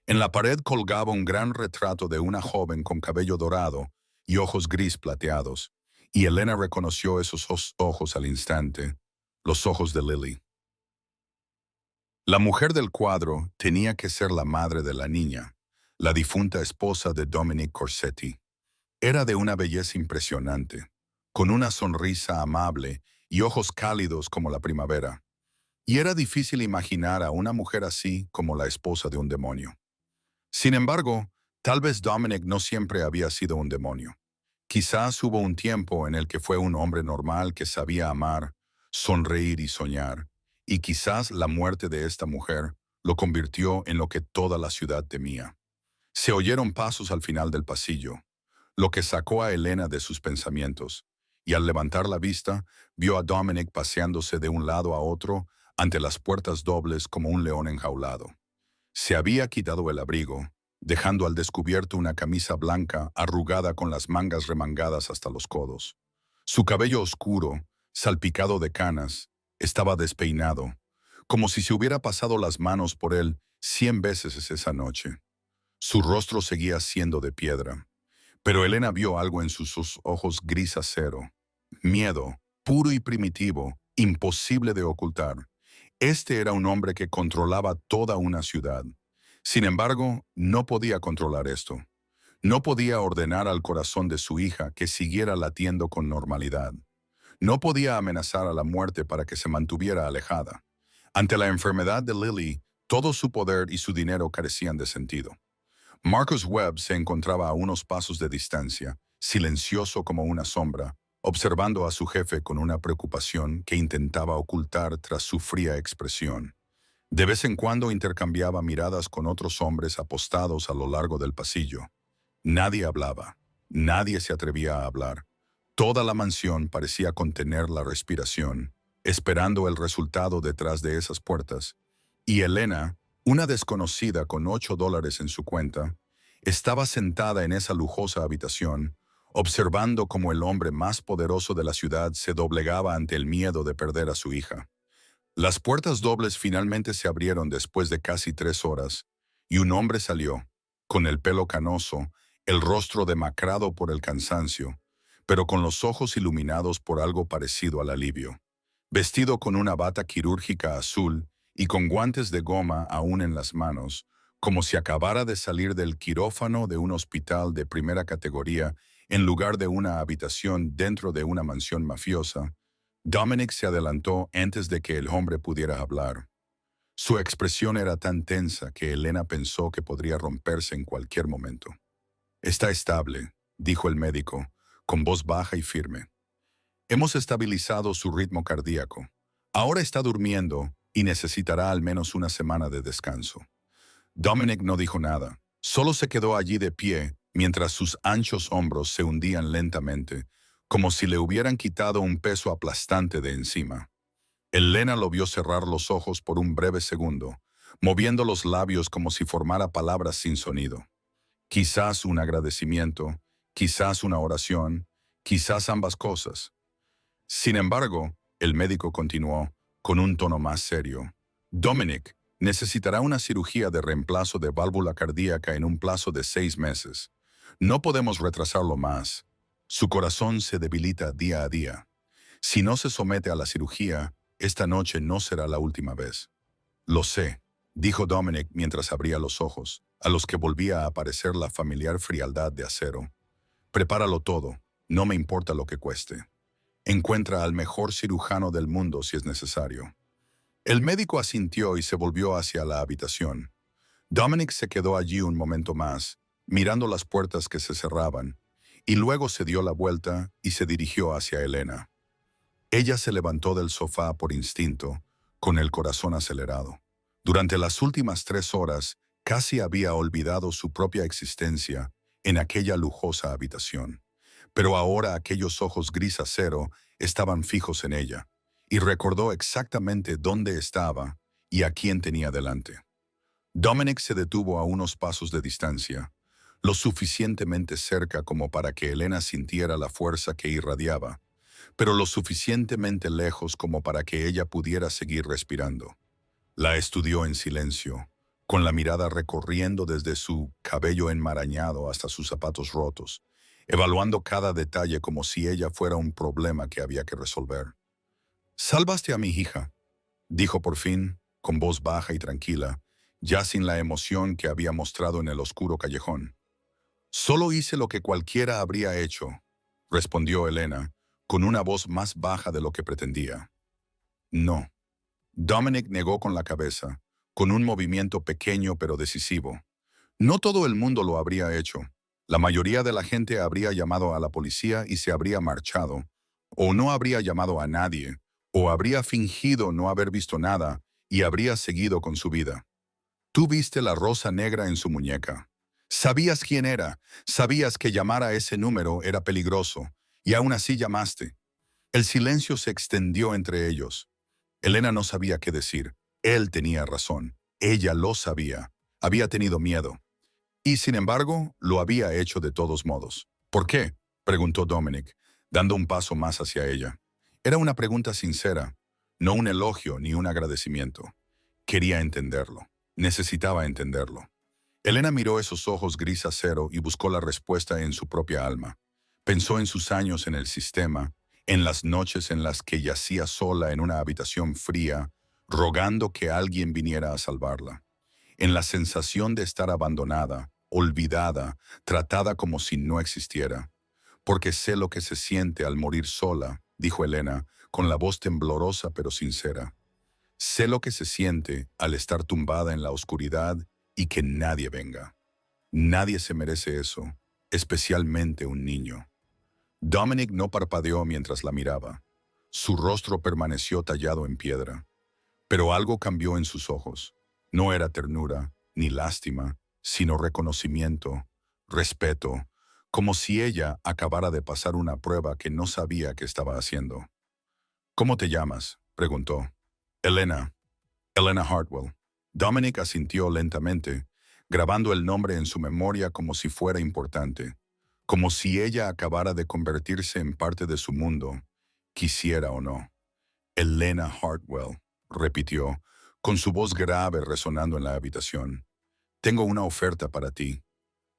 En la pared colgaba un gran retrato de una joven con cabello dorado y ojos gris plateados, y Elena reconoció esos ojos al instante, los ojos de Lily. La mujer del cuadro tenía que ser la madre de la niña, la difunta esposa de Dominic Corsetti. Era de una belleza impresionante, con una sonrisa amable y ojos cálidos como la primavera. Y era difícil imaginar a una mujer así como la esposa de un demonio. Sin embargo, tal vez Dominic no siempre había sido un demonio. Quizás hubo un tiempo en el que fue un hombre normal que sabía amar, sonreír y soñar, y quizás la muerte de esta mujer lo convirtió en lo que toda la ciudad temía. Se oyeron pasos al final del pasillo, lo que sacó a Elena de sus pensamientos, y al levantar la vista, vio a Dominic paseándose de un lado a otro ante las puertas dobles como un león enjaulado. Se había quitado el abrigo, dejando al descubierto una camisa blanca arrugada con las mangas remangadas hasta los codos. Su cabello oscuro, salpicado de canas, estaba despeinado, como si se hubiera pasado las manos por él 100 veces esa noche. Su rostro seguía siendo de piedra, pero Elena vio algo en sus ojos gris acero. Miedo, puro y primitivo, imposible de ocultar. Este era un hombre que controlaba toda una ciudad. Sin embargo, no podía controlar esto. No podía ordenar al corazón de su hija que siguiera latiendo con normalidad. No podía amenazar a la muerte para que se mantuviera alejada. Ante la enfermedad de Lily, todo su poder y su dinero carecían de sentido. Marcus Webb se encontraba a unos pasos de distancia, silencioso como una sombra, observando a su jefe con una preocupación que intentaba ocultar tras su fría expresión. De vez en cuando intercambiaba miradas con otros hombres apostados a lo largo del pasillo. Nadie hablaba. Nadie se atrevía a hablar. Toda la mansión parecía contener la respiración, esperando el resultado detrás de esas puertas. Y Elena, una desconocida con $8 en su cuenta, estaba sentada en esa lujosa habitación, observando cómo el hombre más poderoso de la ciudad se doblegaba ante el miedo de perder a su hija. Las puertas dobles finalmente se abrieron después de casi 3 horas, y un hombre salió, con el pelo canoso, el rostro demacrado por el cansancio, pero con los ojos iluminados por algo parecido al alivio. Vestido con una bata quirúrgica azul y con guantes de goma aún en las manos, como si acabara de salir del quirófano de un hospital de primera categoría en lugar de una habitación dentro de una mansión mafiosa, Dominic se adelantó antes de que el hombre pudiera hablar. Su expresión era tan tensa que Elena pensó que podría romperse en cualquier momento. «Está estable», dijo el médico, con voz baja y firme. «Hemos estabilizado su ritmo cardíaco. Ahora está durmiendo y necesitará al menos una semana de descanso». Dominic no dijo nada. Solo se quedó allí de pie mientras sus anchos hombros se hundían lentamente, como si le hubieran quitado un peso aplastante de encima. Elena lo vio cerrar los ojos por un breve segundo, moviendo los labios como si formara palabras sin sonido. Quizás un agradecimiento, quizás una oración, quizás ambas cosas. Sin embargo, el médico continuó, con un tono más serio. «Dominic necesitará una cirugía de reemplazo de válvula cardíaca en un plazo de 6 meses. No podemos retrasarlo más. Su corazón se debilita día a día. Si no se somete a la cirugía, esta noche no será la última vez». «Lo sé», dijo Dominic mientras abría los ojos, a los que volvía a aparecer la familiar frialdad de acero. «Prepáralo todo, no me importa lo que cueste. Encuentra al mejor cirujano del mundo si es necesario». El médico asintió y se volvió hacia la habitación. Dominic se quedó allí un momento más, mirando las puertas que se cerraban, y luego se dio la vuelta y se dirigió hacia Elena. Ella se levantó del sofá por instinto, con el corazón acelerado. Durante las últimas 3 horas, casi había olvidado su propia existencia en aquella lujosa habitación. Pero ahora aquellos ojos gris acero estaban fijos en ella, y recordó exactamente dónde estaba y a quién tenía delante. Dominic se detuvo a unos pasos de distancia, lo suficientemente cerca como para que Elena sintiera la fuerza que irradiaba, pero lo suficientemente lejos como para que ella pudiera seguir respirando. La estudió en silencio, con la mirada recorriendo desde su cabello enmarañado hasta sus zapatos rotos, evaluando cada detalle como si ella fuera un problema que había que resolver. «Salvaste a mi hija», dijo por fin, con voz baja y tranquila, ya sin la emoción que había mostrado en el oscuro callejón. «Solo hice lo que cualquiera habría hecho», respondió Elena, con una voz más baja de lo que pretendía. «No». Dominic negó con la cabeza, con un movimiento pequeño pero decisivo. «No todo el mundo lo habría hecho. La mayoría de la gente habría llamado a la policía y se habría marchado, o no habría llamado a nadie, o habría fingido no haber visto nada y habría seguido con su vida. Tú viste la rosa negra en su muñeca. Sabías quién era, sabías que llamar a ese número era peligroso, y aún así llamaste. El silencio se extendió entre ellos. Elena no sabía qué decir. Él tenía razón. Ella lo sabía. Había tenido miedo. Y sin embargo, lo había hecho de todos modos. ¿Por qué?, preguntó Dominic, dando un paso más hacia ella. Era una pregunta sincera, no un elogio ni un agradecimiento. Quería entenderlo. Necesitaba entenderlo. Elena miró esos ojos gris acero y buscó la respuesta en su propia alma. Pensó en sus años en el sistema, en las noches en las que yacía sola en una habitación fría, rogando que alguien viniera a salvarla. En la sensación de estar abandonada, olvidada, tratada como si no existiera. Porque sé lo que se siente al morir sola, dijo Elena, con la voz temblorosa pero sincera. Sé lo que se siente al estar tumbada en la oscuridad y que nadie venga. Nadie se merece eso, especialmente un niño. Dominic no parpadeó mientras la miraba. Su rostro permaneció tallado en piedra. Pero algo cambió en sus ojos. No era ternura, ni lástima, sino reconocimiento, respeto, como si ella acabara de pasar una prueba que no sabía que estaba haciendo. ¿Cómo te llamas?, preguntó. Elena. Elena Hartwell. Dominic asintió lentamente, grabando el nombre en su memoria como si fuera importante, como si ella acabara de convertirse en parte de su mundo, quisiera o no. Elena Hartwell, repitió, con su voz grave resonando en la habitación. Tengo una oferta para ti.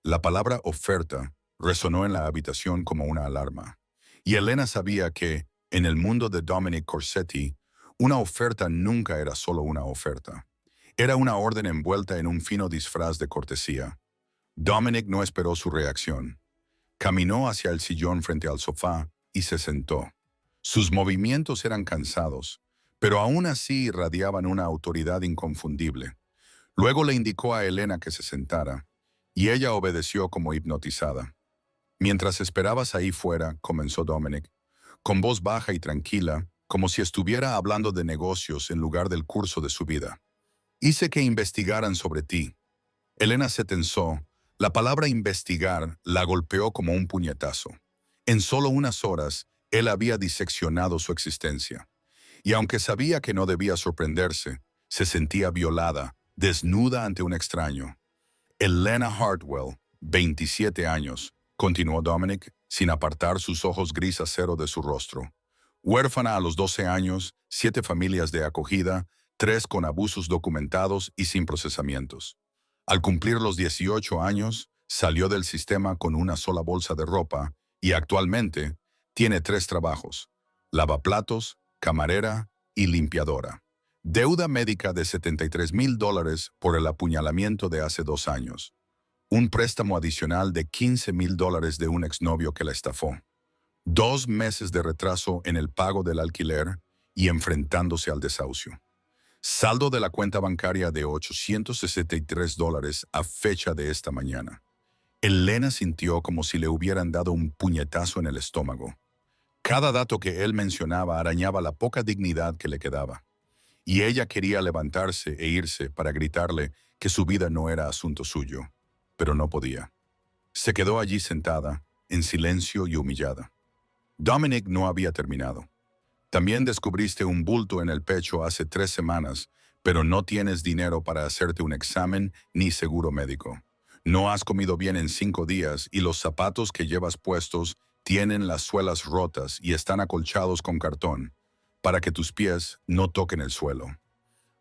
La palabra oferta resonó en la habitación como una alarma. Y Elena sabía que, en el mundo de Dominic Corsetti, una oferta nunca era solo una oferta. Era una orden envuelta en un fino disfraz de cortesía. Dominic no esperó su reacción. Caminó hacia el sillón frente al sofá y se sentó. Sus movimientos eran cansados, pero aún así irradiaban una autoridad inconfundible. Luego le indicó a Elena que se sentara, y ella obedeció como hipnotizada. Mientras esperabas ahí fuera, comenzó Dominic, con voz baja y tranquila, como si estuviera hablando de negocios en lugar del curso de su vida. Hice que investigaran sobre ti. Elena se tensó. La palabra investigar la golpeó como un puñetazo. En solo unas horas, él había diseccionado su existencia. Y aunque sabía que no debía sorprenderse, se sentía violada, desnuda ante un extraño. Elena Hartwell, 27 años, continuó Dominic, sin apartar sus ojos gris acero de su rostro. Huérfana a los 12 años, 7 familias de acogida, 3 con abusos documentados y sin procesamientos. Al cumplir los 18 años, salió del sistema con una sola bolsa de ropa y actualmente tiene 3 trabajos: lavaplatos, camarera y limpiadora. Deuda médica de $73,000 por el apuñalamiento de hace 2 años. Un préstamo adicional de $15,000 de un exnovio que la estafó. 2 meses de retraso en el pago del alquiler y enfrentándose al desahucio. Saldo de la cuenta bancaria de $863 a fecha de esta mañana. Elena sintió como si le hubieran dado un puñetazo en el estómago. Cada dato que él mencionaba arañaba la poca dignidad que le quedaba. Y ella quería levantarse e irse para gritarle que su vida no era asunto suyo, pero no podía. Se quedó allí sentada, en silencio y humillada. Dominic no había terminado. También descubriste un bulto en el pecho hace 3 semanas, pero no tienes dinero para hacerte un examen ni seguro médico. No has comido bien en 5 días y los zapatos que llevas puestos tienen las suelas rotas y están acolchados con cartón, para que tus pies no toquen el suelo.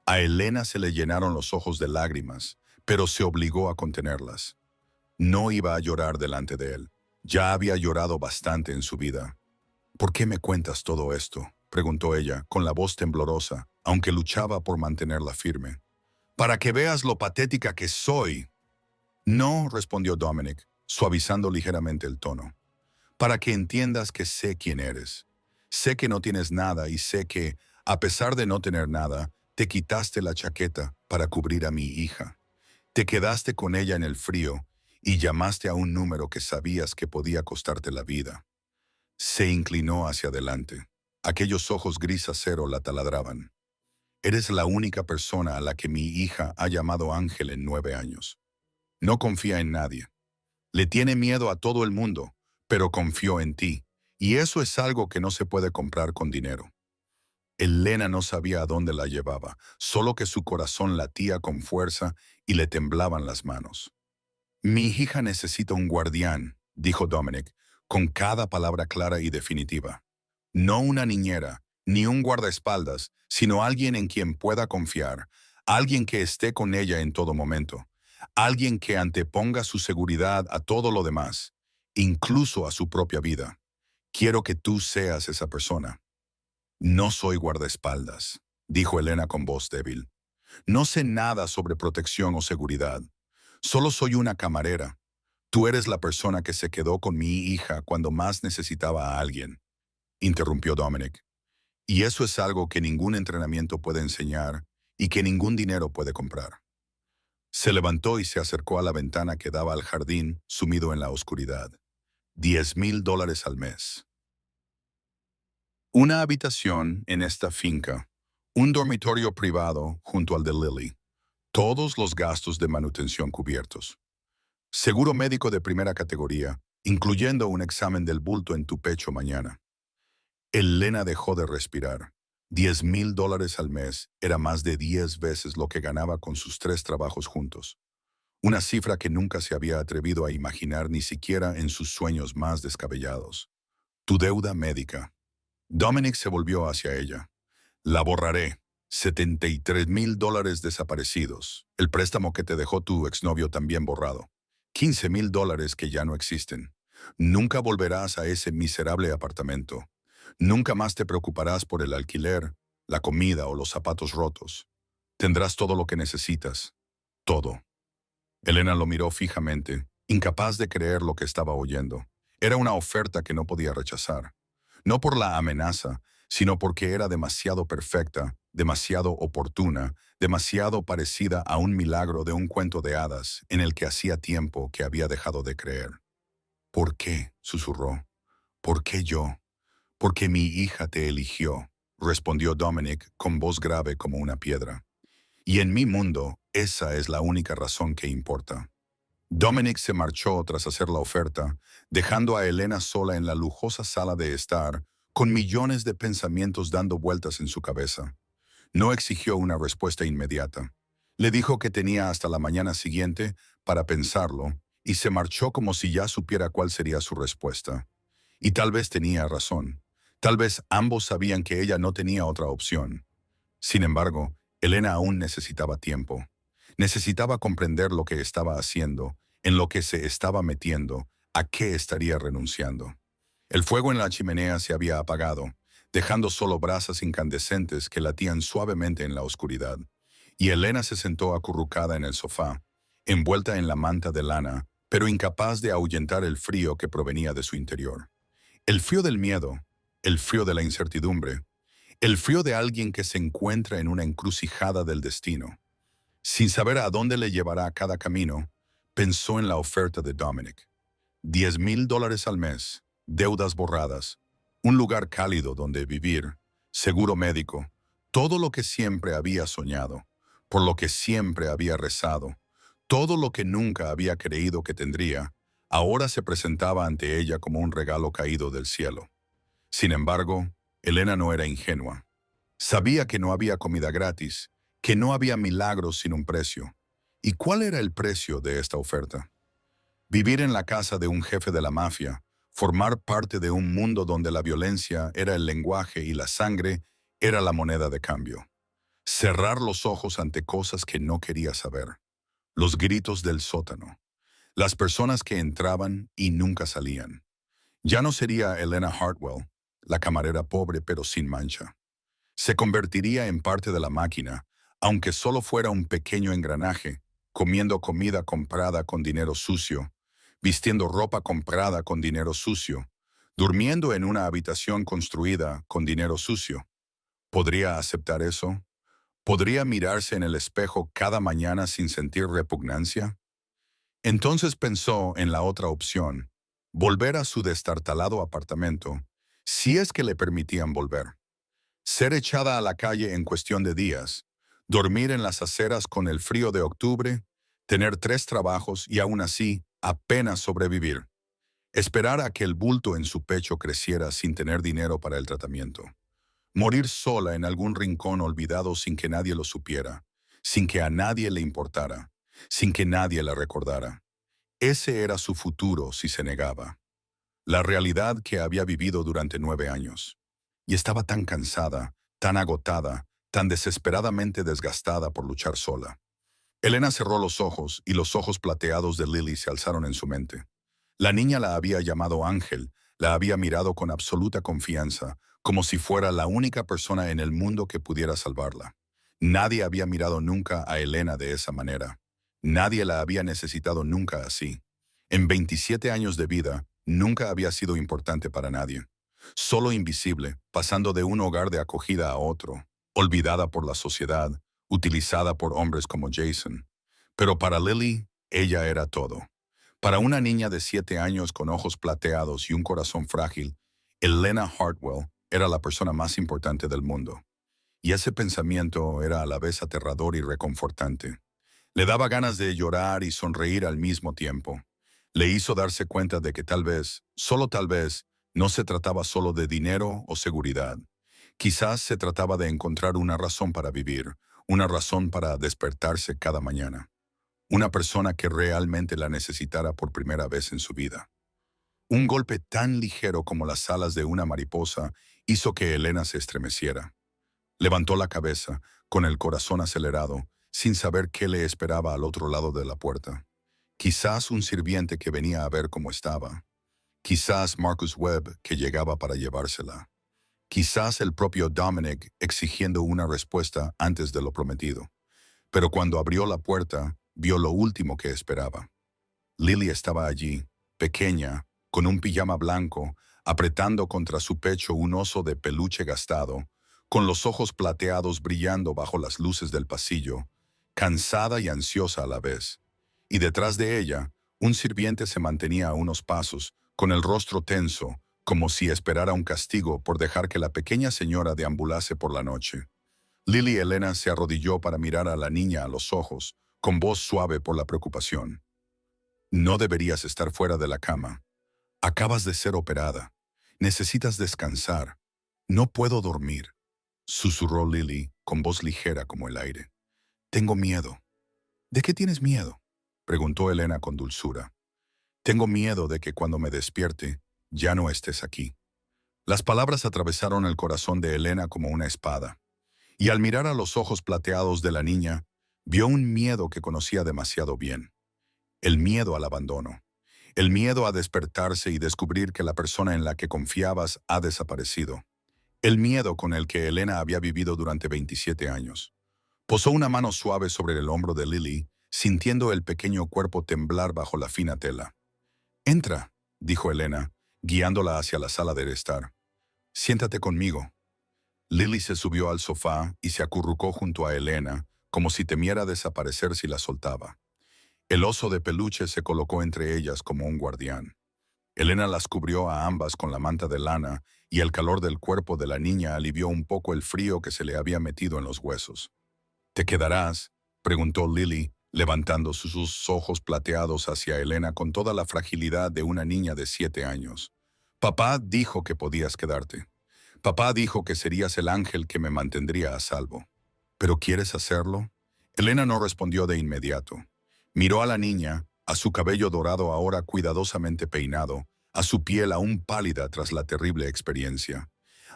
A Elena se le llenaron los ojos de lágrimas, pero se obligó a contenerlas. No iba a llorar delante de él. Ya había llorado bastante en su vida. ¿Por qué me cuentas todo esto?, preguntó ella, con la voz temblorosa, aunque luchaba por mantenerla firme. Para que veas lo patética que soy. No, respondió Dominic, suavizando ligeramente el tono. Para que entiendas que sé quién eres. Sé que no tienes nada y sé que, a pesar de no tener nada, te quitaste la chaqueta para cubrir a mi hija. Te quedaste con ella en el frío y llamaste a un número que sabías que podía costarte la vida. Se inclinó hacia adelante. Aquellos ojos gris acero la taladraban. Eres la única persona a la que mi hija ha llamado Ángel en 9 años. No confía en nadie. Le tiene miedo a todo el mundo, pero confió en ti. Y eso es algo que no se puede comprar con dinero. Elena no sabía a dónde la llevaba, solo que su corazón latía con fuerza y le temblaban las manos. Mi hija necesita un guardián, dijo Dominic, con cada palabra clara y definitiva. No una niñera, ni un guardaespaldas, sino alguien en quien pueda confiar, alguien que esté con ella en todo momento, alguien que anteponga su seguridad a todo lo demás, incluso a su propia vida. Quiero que tú seas esa persona. No soy guardaespaldas, dijo Elena con voz débil. No sé nada sobre protección o seguridad. Solo soy una camarera. Tú eres la persona que se quedó con mi hija cuando más necesitaba a alguien, interrumpió Dominic. Y eso es algo que ningún entrenamiento puede enseñar y que ningún dinero puede comprar. Se levantó y se acercó a la ventana que daba al jardín, sumido en la oscuridad. $10,000 al mes. Una habitación en esta finca, un dormitorio privado junto al de Lily, todos los gastos de manutención cubiertos. Seguro médico de primera categoría, incluyendo un examen del bulto en tu pecho mañana. Elena dejó de respirar. $10,000 al mes era más de 10 veces lo que ganaba con sus 3 trabajos juntos. Una cifra que nunca se había atrevido a imaginar ni siquiera en sus sueños más descabellados. Tu deuda médica. Dominic se volvió hacia ella. La borraré. $73,000 desaparecidos. El préstamo que te dejó tu exnovio también borrado. $15,000 que ya no existen. Nunca volverás a ese miserable apartamento. Nunca más te preocuparás por el alquiler, la comida o los zapatos rotos. Tendrás todo lo que necesitas. Todo. Elena lo miró fijamente, incapaz de creer lo que estaba oyendo. Era una oferta que no podía rechazar. No por la amenaza, sino porque era demasiado perfecta, demasiado oportuna, demasiado parecida a un milagro de un cuento de hadas en el que hacía tiempo que había dejado de creer. ¿Por qué?, susurró. ¿Por qué yo? Porque mi hija te eligió, respondió Dominic con voz grave como una piedra. Y en mi mundo, esa es la única razón que importa. Dominic se marchó tras hacer la oferta, dejando a Elena sola en la lujosa sala de estar, con millones de pensamientos dando vueltas en su cabeza. No exigió una respuesta inmediata. Le dijo que tenía hasta la mañana siguiente para pensarlo, y se marchó como si ya supiera cuál sería su respuesta. Y tal vez tenía razón. Tal vez ambos sabían que ella no tenía otra opción. Sin embargo, Elena aún necesitaba tiempo. Necesitaba comprender lo que estaba haciendo, en lo que se estaba metiendo, a qué estaría renunciando. El fuego en la chimenea se había apagado, dejando solo brasas incandescentes que latían suavemente en la oscuridad, y Elena se sentó acurrucada en el sofá, envuelta en la manta de lana, pero incapaz de ahuyentar el frío que provenía de su interior. El frío del miedo, el frío de la incertidumbre, el frío de alguien que se encuentra en una encrucijada del destino. Sin saber a dónde le llevará cada camino, pensó en la oferta de Dominic. $10,000 al mes, deudas borradas, un lugar cálido donde vivir, seguro médico, todo lo que siempre había soñado, por lo que siempre había rezado, todo lo que nunca había creído que tendría, ahora se presentaba ante ella como un regalo caído del cielo. Sin embargo, Elena no era ingenua. Sabía que no había comida gratis, que no había milagros sin un precio. ¿Y cuál era el precio de esta oferta? Vivir en la casa de un jefe de la mafia, formar parte de un mundo donde la violencia era el lenguaje y la sangre era la moneda de cambio. Cerrar los ojos ante cosas que no quería saber. Los gritos del sótano. Las personas que entraban y nunca salían. Ya no sería Elena Hartwell, la camarera pobre pero sin mancha. Se convertiría en parte de la máquina, aunque solo fuera un pequeño engranaje, comiendo comida comprada con dinero sucio, vistiendo ropa comprada con dinero sucio, durmiendo en una habitación construida con dinero sucio. ¿Podría aceptar eso? ¿Podría mirarse en el espejo cada mañana sin sentir repugnancia? Entonces pensó en la otra opción, volver a su destartalado apartamento, si es que le permitían volver. Ser echada a la calle en cuestión de días, dormir en las aceras con el frío de octubre, tener 3 trabajos y aún así apenas sobrevivir. Esperar a que el bulto en su pecho creciera sin tener dinero para el tratamiento. Morir sola en algún rincón olvidado sin que nadie lo supiera, sin que a nadie le importara, sin que nadie la recordara. Ese era su futuro si se negaba. La realidad que había vivido durante 9 años. Y estaba tan cansada, tan agotada, tan desesperadamente desgastada por luchar sola. Elena cerró los ojos y los ojos plateados de Lily se alzaron en su mente. La niña la había llamado Ángel, la había mirado con absoluta confianza, como si fuera la única persona en el mundo que pudiera salvarla. Nadie había mirado nunca a Elena de esa manera. Nadie la había necesitado nunca así. En 27 años de vida, nunca había sido importante para nadie. Solo invisible, pasando de un hogar de acogida a otro, olvidada por la sociedad, utilizada por hombres como Jason. Pero para Lily, ella era todo. Para una niña de 7 años con ojos plateados y un corazón frágil, Elena Hartwell era la persona más importante del mundo. Y ese pensamiento era a la vez aterrador y reconfortante. Le daba ganas de llorar y sonreír al mismo tiempo. Le hizo darse cuenta de que tal vez, solo tal vez, no se trataba solo de dinero o seguridad. Quizás se trataba de encontrar una razón para vivir, una razón para despertarse cada mañana. Una persona que realmente la necesitara por primera vez en su vida. Un golpe tan ligero como las alas de una mariposa hizo que Elena se estremeciera. Levantó la cabeza, con el corazón acelerado, sin saber qué le esperaba al otro lado de la puerta. Quizás un sirviente que venía a ver cómo estaba. Quizás Marcus Webb que llegaba para llevársela. Quizás el propio Dominic exigiendo una respuesta antes de lo prometido. Pero cuando abrió la puerta, vio lo último que esperaba. Lily estaba allí, pequeña, con un pijama blanco, apretando contra su pecho un oso de peluche gastado, con los ojos plateados brillando bajo las luces del pasillo, cansada y ansiosa a la vez. Y detrás de ella, un sirviente se mantenía a unos pasos, con el rostro tenso, como si esperara un castigo por dejar que la pequeña señora deambulase por la noche. Lily Elena se arrodilló para mirar a la niña a los ojos, con voz suave por la preocupación. No deberías estar fuera de la cama. Acabas de ser operada. Necesitas descansar. No puedo dormir, susurró Lily con voz ligera como el aire. Tengo miedo. ¿De qué tienes miedo?, preguntó Elena con dulzura. Tengo miedo de que cuando me despierte, ya no estés aquí. Las palabras atravesaron el corazón de Elena como una espada. Y al mirar a los ojos plateados de la niña, vio un miedo que conocía demasiado bien. El miedo al abandono. El miedo a despertarse y descubrir que la persona en la que confiabas ha desaparecido. El miedo con el que Elena había vivido durante 27 años. Posó una mano suave sobre el hombro de Lily, sintiendo el pequeño cuerpo temblar bajo la fina tela. «Entra», dijo Elena, guiándola hacia la sala de estar. «Siéntate conmigo». Lily se subió al sofá y se acurrucó junto a Elena, como si temiera desaparecer si la soltaba. El oso de peluche se colocó entre ellas como un guardián. Elena las cubrió a ambas con la manta de lana y el calor del cuerpo de la niña alivió un poco el frío que se le había metido en los huesos. «¿Te quedarás?», preguntó Lily, levantando sus ojos plateados hacia Elena con toda la fragilidad de una niña de 7 años. «Papá dijo que podías quedarte. Papá dijo que serías el ángel que me mantendría a salvo. ¿Pero quieres hacerlo?». Elena no respondió de inmediato. Miró a la niña, a su cabello dorado ahora cuidadosamente peinado, a su piel aún pálida tras la terrible experiencia,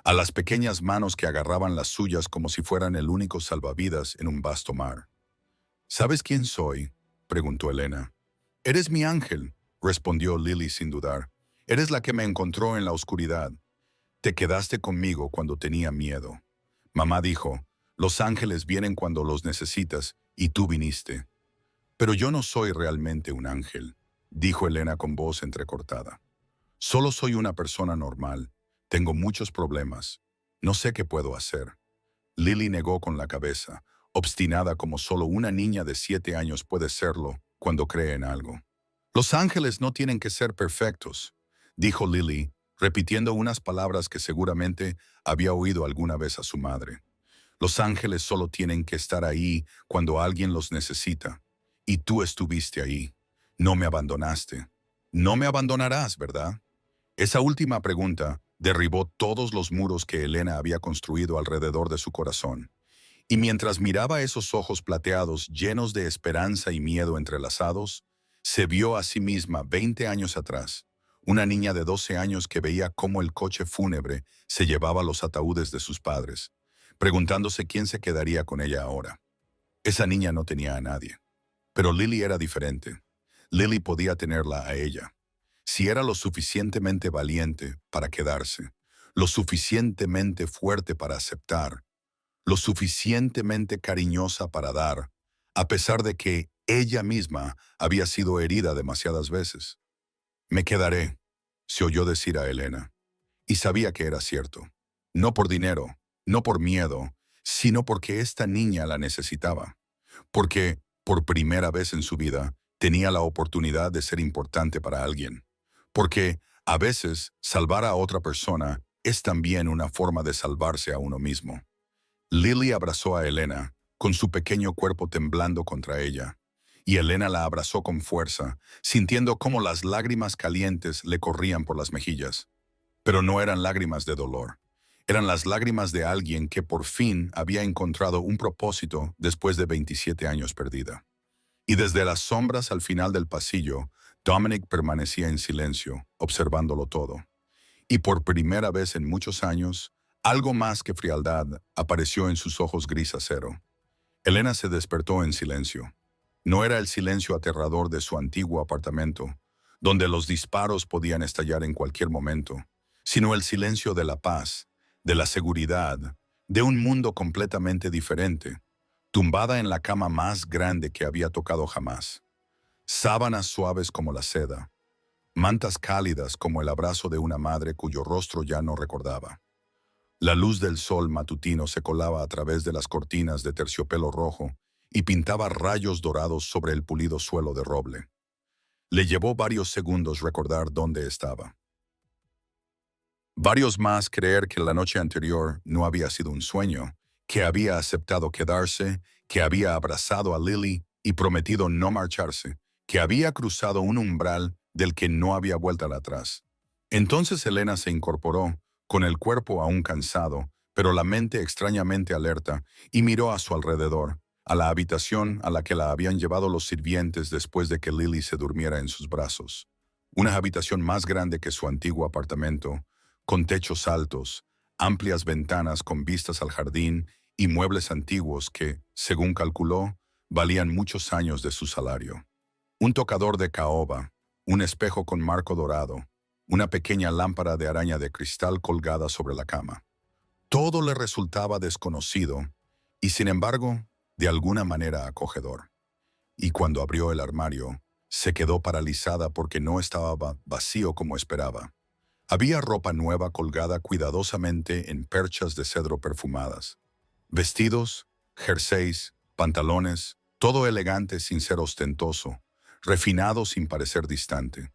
a las pequeñas manos que agarraban las suyas como si fueran el único salvavidas en un vasto mar. «¿Sabes quién soy?», preguntó Elena. «Eres mi ángel», respondió Lily sin dudar. «Eres la que me encontró en la oscuridad. Te quedaste conmigo cuando tenía miedo. Mamá dijo, los ángeles vienen cuando los necesitas, y tú viniste». «Pero yo no soy realmente un ángel», dijo Elena con voz entrecortada. «Solo soy una persona normal. Tengo muchos problemas. No sé qué puedo hacer». Lily negó con la cabeza, obstinada como solo una niña de 7 años puede serlo cuando cree en algo. «Los ángeles no tienen que ser perfectos», dijo Lily, repitiendo unas palabras que seguramente había oído alguna vez a su madre. Los ángeles solo tienen que estar ahí cuando alguien los necesita. Y tú estuviste ahí. No me abandonaste. No me abandonarás, ¿verdad? Esa última pregunta derribó todos los muros que Elena había construido alrededor de su corazón. Y mientras miraba esos ojos plateados llenos de esperanza y miedo entrelazados, se vio a sí misma 20 años atrás, una niña de 12 años que veía cómo el coche fúnebre se llevaba los ataúdes de sus padres, preguntándose quién se quedaría con ella ahora. Esa niña no tenía a nadie. Pero Lily era diferente. Lily podía tenerla a ella. Si era lo suficientemente valiente para quedarse, lo suficientemente fuerte para aceptar, lo suficientemente cariñosa para dar, a pesar de que ella misma había sido herida demasiadas veces. Me quedaré, se oyó decir a Elena, y sabía que era cierto. No por dinero, no por miedo, sino porque esta niña la necesitaba. Porque, por primera vez en su vida, tenía la oportunidad de ser importante para alguien. Porque, a veces, salvar a otra persona es también una forma de salvarse a uno mismo. Lily abrazó a Elena, con su pequeño cuerpo temblando contra ella, y Elena la abrazó con fuerza, sintiendo cómo las lágrimas calientes le corrían por las mejillas. Pero no eran lágrimas de dolor. Eran las lágrimas de alguien que por fin había encontrado un propósito después de 27 años perdida. Y desde las sombras al final del pasillo, Dominic permanecía en silencio, observándolo todo. Y por primera vez en muchos años, algo más que frialdad apareció en sus ojos gris acero. Elena se despertó en silencio. No era el silencio aterrador de su antiguo apartamento, donde los disparos podían estallar en cualquier momento, sino el silencio de la paz, de la seguridad, de un mundo completamente diferente, tumbada en la cama más grande que había tocado jamás. Sábanas suaves como la seda, mantas cálidas como el abrazo de una madre cuyo rostro ya no recordaba. La luz del sol matutino se colaba a través de las cortinas de terciopelo rojo y pintaba rayos dorados sobre el pulido suelo de roble. Le llevó varios segundos recordar dónde estaba. Varios más creer que la noche anterior no había sido un sueño, que había aceptado quedarse, que había abrazado a Lily y prometido no marcharse, que había cruzado un umbral del que no había vuelta atrás. Entonces Elena se incorporó, con el cuerpo aún cansado, pero la mente extrañamente alerta, y miró a su alrededor, a la habitación a la que la habían llevado los sirvientes después de que Lily se durmiera en sus brazos. Una habitación más grande que su antiguo apartamento, con techos altos, amplias ventanas con vistas al jardín y muebles antiguos que, según calculó, valían muchos años de su salario. Un tocador de caoba, un espejo con marco dorado, una pequeña lámpara de araña de cristal colgada sobre la cama. Todo le resultaba desconocido y, sin embargo, de alguna manera acogedor. Y cuando abrió el armario, se quedó paralizada porque no estaba vacío como esperaba. Había ropa nueva colgada cuidadosamente en perchas de cedro perfumadas. Vestidos, jerseys, pantalones, todo elegante sin ser ostentoso, refinado sin parecer distante.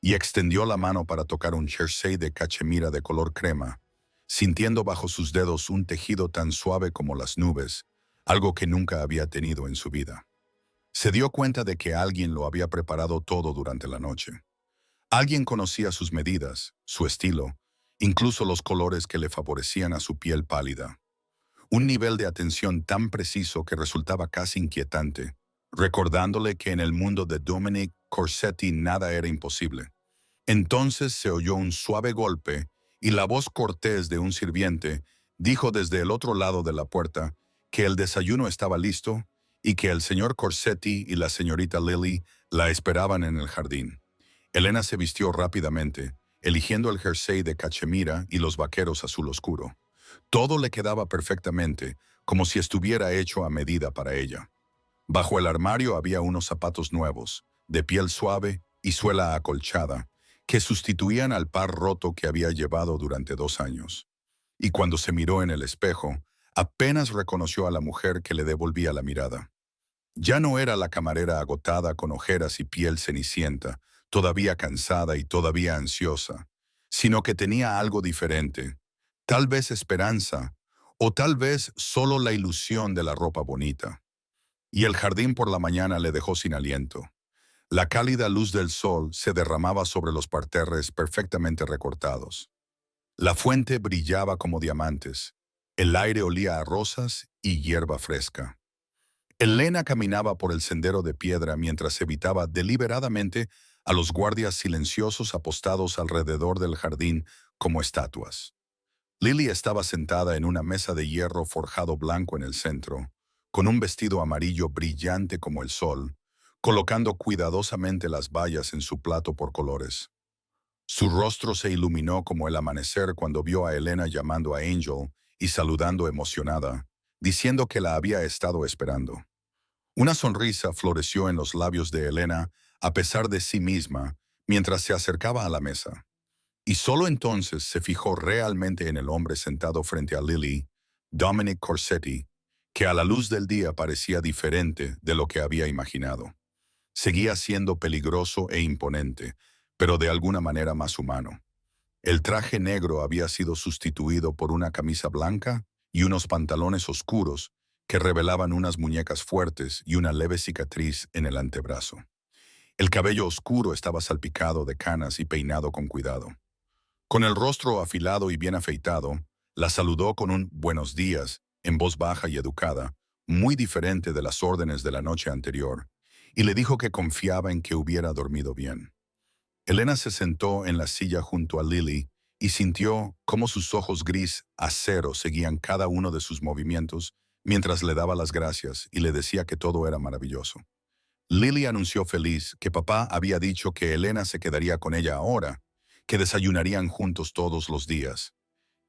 Y extendió la mano para tocar un jersey de cachemira de color crema, sintiendo bajo sus dedos un tejido tan suave como las nubes, algo que nunca había tenido en su vida. Se dio cuenta de que alguien lo había preparado todo durante la noche. Alguien conocía sus medidas, su estilo, incluso los colores que le favorecían a su piel pálida. Un nivel de atención tan preciso que resultaba casi inquietante, recordándole que en el mundo de Dominic Corsetti nada era imposible. Entonces se oyó un suave golpe y la voz cortés de un sirviente dijo desde el otro lado de la puerta que el desayuno estaba listo y que el señor Corsetti y la señorita Lily la esperaban en el jardín. Elena se vistió rápidamente, eligiendo el jersey de cachemira y los vaqueros azul oscuro. Todo le quedaba perfectamente, como si estuviera hecho a medida para ella. Bajo el armario había unos zapatos nuevos, de piel suave y suela acolchada, que sustituían al par roto que había llevado durante 2 años. Y cuando se miró en el espejo, apenas reconoció a la mujer que le devolvía la mirada. Ya no era la camarera agotada con ojeras y piel cenicienta, todavía cansada y todavía ansiosa, sino que tenía algo diferente. tal vez esperanza, o tal vez solo la ilusión de la ropa bonita. Y el jardín por la mañana le dejó sin aliento. La cálida luz del sol se derramaba sobre los parterres perfectamente recortados. La fuente brillaba como diamantes. El aire olía a rosas y hierba fresca. Elena caminaba por el sendero de piedra mientras evitaba deliberadamente a los guardias silenciosos apostados alrededor del jardín como estatuas. Lily estaba sentada en una mesa de hierro forjado blanco en el centro, con un vestido amarillo brillante como el sol, colocando cuidadosamente las bayas en su plato por colores. Su rostro se iluminó como el amanecer cuando vio a Elena llamando a Angel y saludando emocionada, diciendo que la había estado esperando. Una sonrisa floreció en los labios de Elena a pesar de sí misma mientras se acercaba a la mesa. Y solo entonces se fijó realmente en el hombre sentado frente a Lily, Dominic Corsetti, que a la luz del día parecía diferente de lo que había imaginado. Seguía siendo peligroso e imponente, pero de alguna manera más humano. El traje negro había sido sustituido por una camisa blanca y unos pantalones oscuros que revelaban unas muñecas fuertes y una leve cicatriz en el antebrazo. El cabello oscuro estaba salpicado de canas y peinado con cuidado. Con el rostro afilado y bien afeitado, la saludó con un «buenos días» en voz baja y educada, muy diferente de las órdenes de la noche anterior, y le dijo que confiaba en que hubiera dormido bien. Elena se sentó en la silla junto a Lily y sintió cómo sus ojos gris acero seguían cada uno de sus movimientos mientras le daba las gracias y le decía que todo era maravilloso. Lily anunció feliz que papá había dicho que Elena se quedaría con ella ahora, que desayunarían juntos todos los días,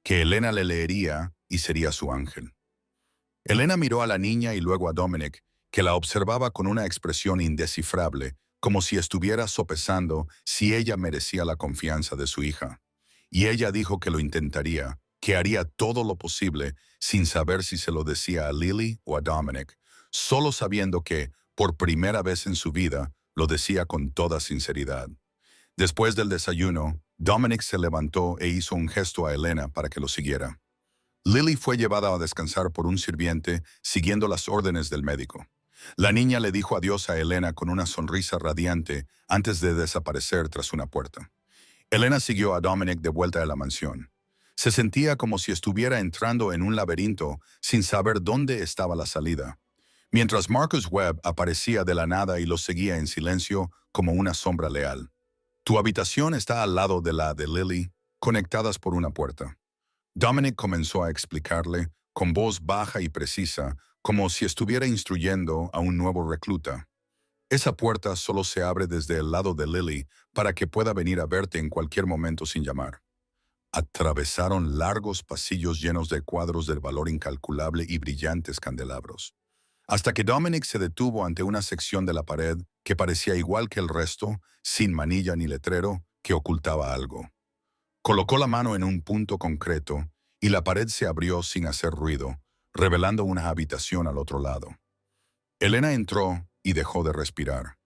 que Elena le leería y sería su ángel. Elena miró a la niña y luego a Dominic, que la observaba con una expresión indescifrable, como si estuviera sopesando si ella merecía la confianza de su hija. Y ella dijo que lo intentaría, que haría todo lo posible, sin saber si se lo decía a Lily o a Dominic, solo sabiendo que, por primera vez en su vida, lo decía con toda sinceridad. Después del desayuno, Dominic se levantó e hizo un gesto a Elena para que lo siguiera. Lily fue llevada a descansar por un sirviente, siguiendo las órdenes del médico. La niña le dijo adiós a Elena con una sonrisa radiante antes de desaparecer tras una puerta. Elena siguió a Dominic de vuelta a la mansión. Se sentía como si estuviera entrando en un laberinto sin saber dónde estaba la salida, mientras Marcus Webb aparecía de la nada y los seguía en silencio como una sombra leal. Tu habitación está al lado de la de Lily, conectadas por una puerta. Dominic comenzó a explicarle, con voz baja y precisa, como si estuviera instruyendo a un nuevo recluta. Esa puerta solo se abre desde el lado de Lily para que pueda venir a verte en cualquier momento sin llamar. Atravesaron largos pasillos llenos de cuadros del valor incalculable y brillantes candelabros, hasta que Dominic se detuvo ante una sección de la pared que parecía igual que el resto, sin manilla ni letrero, que ocultaba algo. Colocó la mano en un punto concreto y la pared se abrió sin hacer ruido, revelando una habitación al otro lado. Elena entró y dejó de respirar.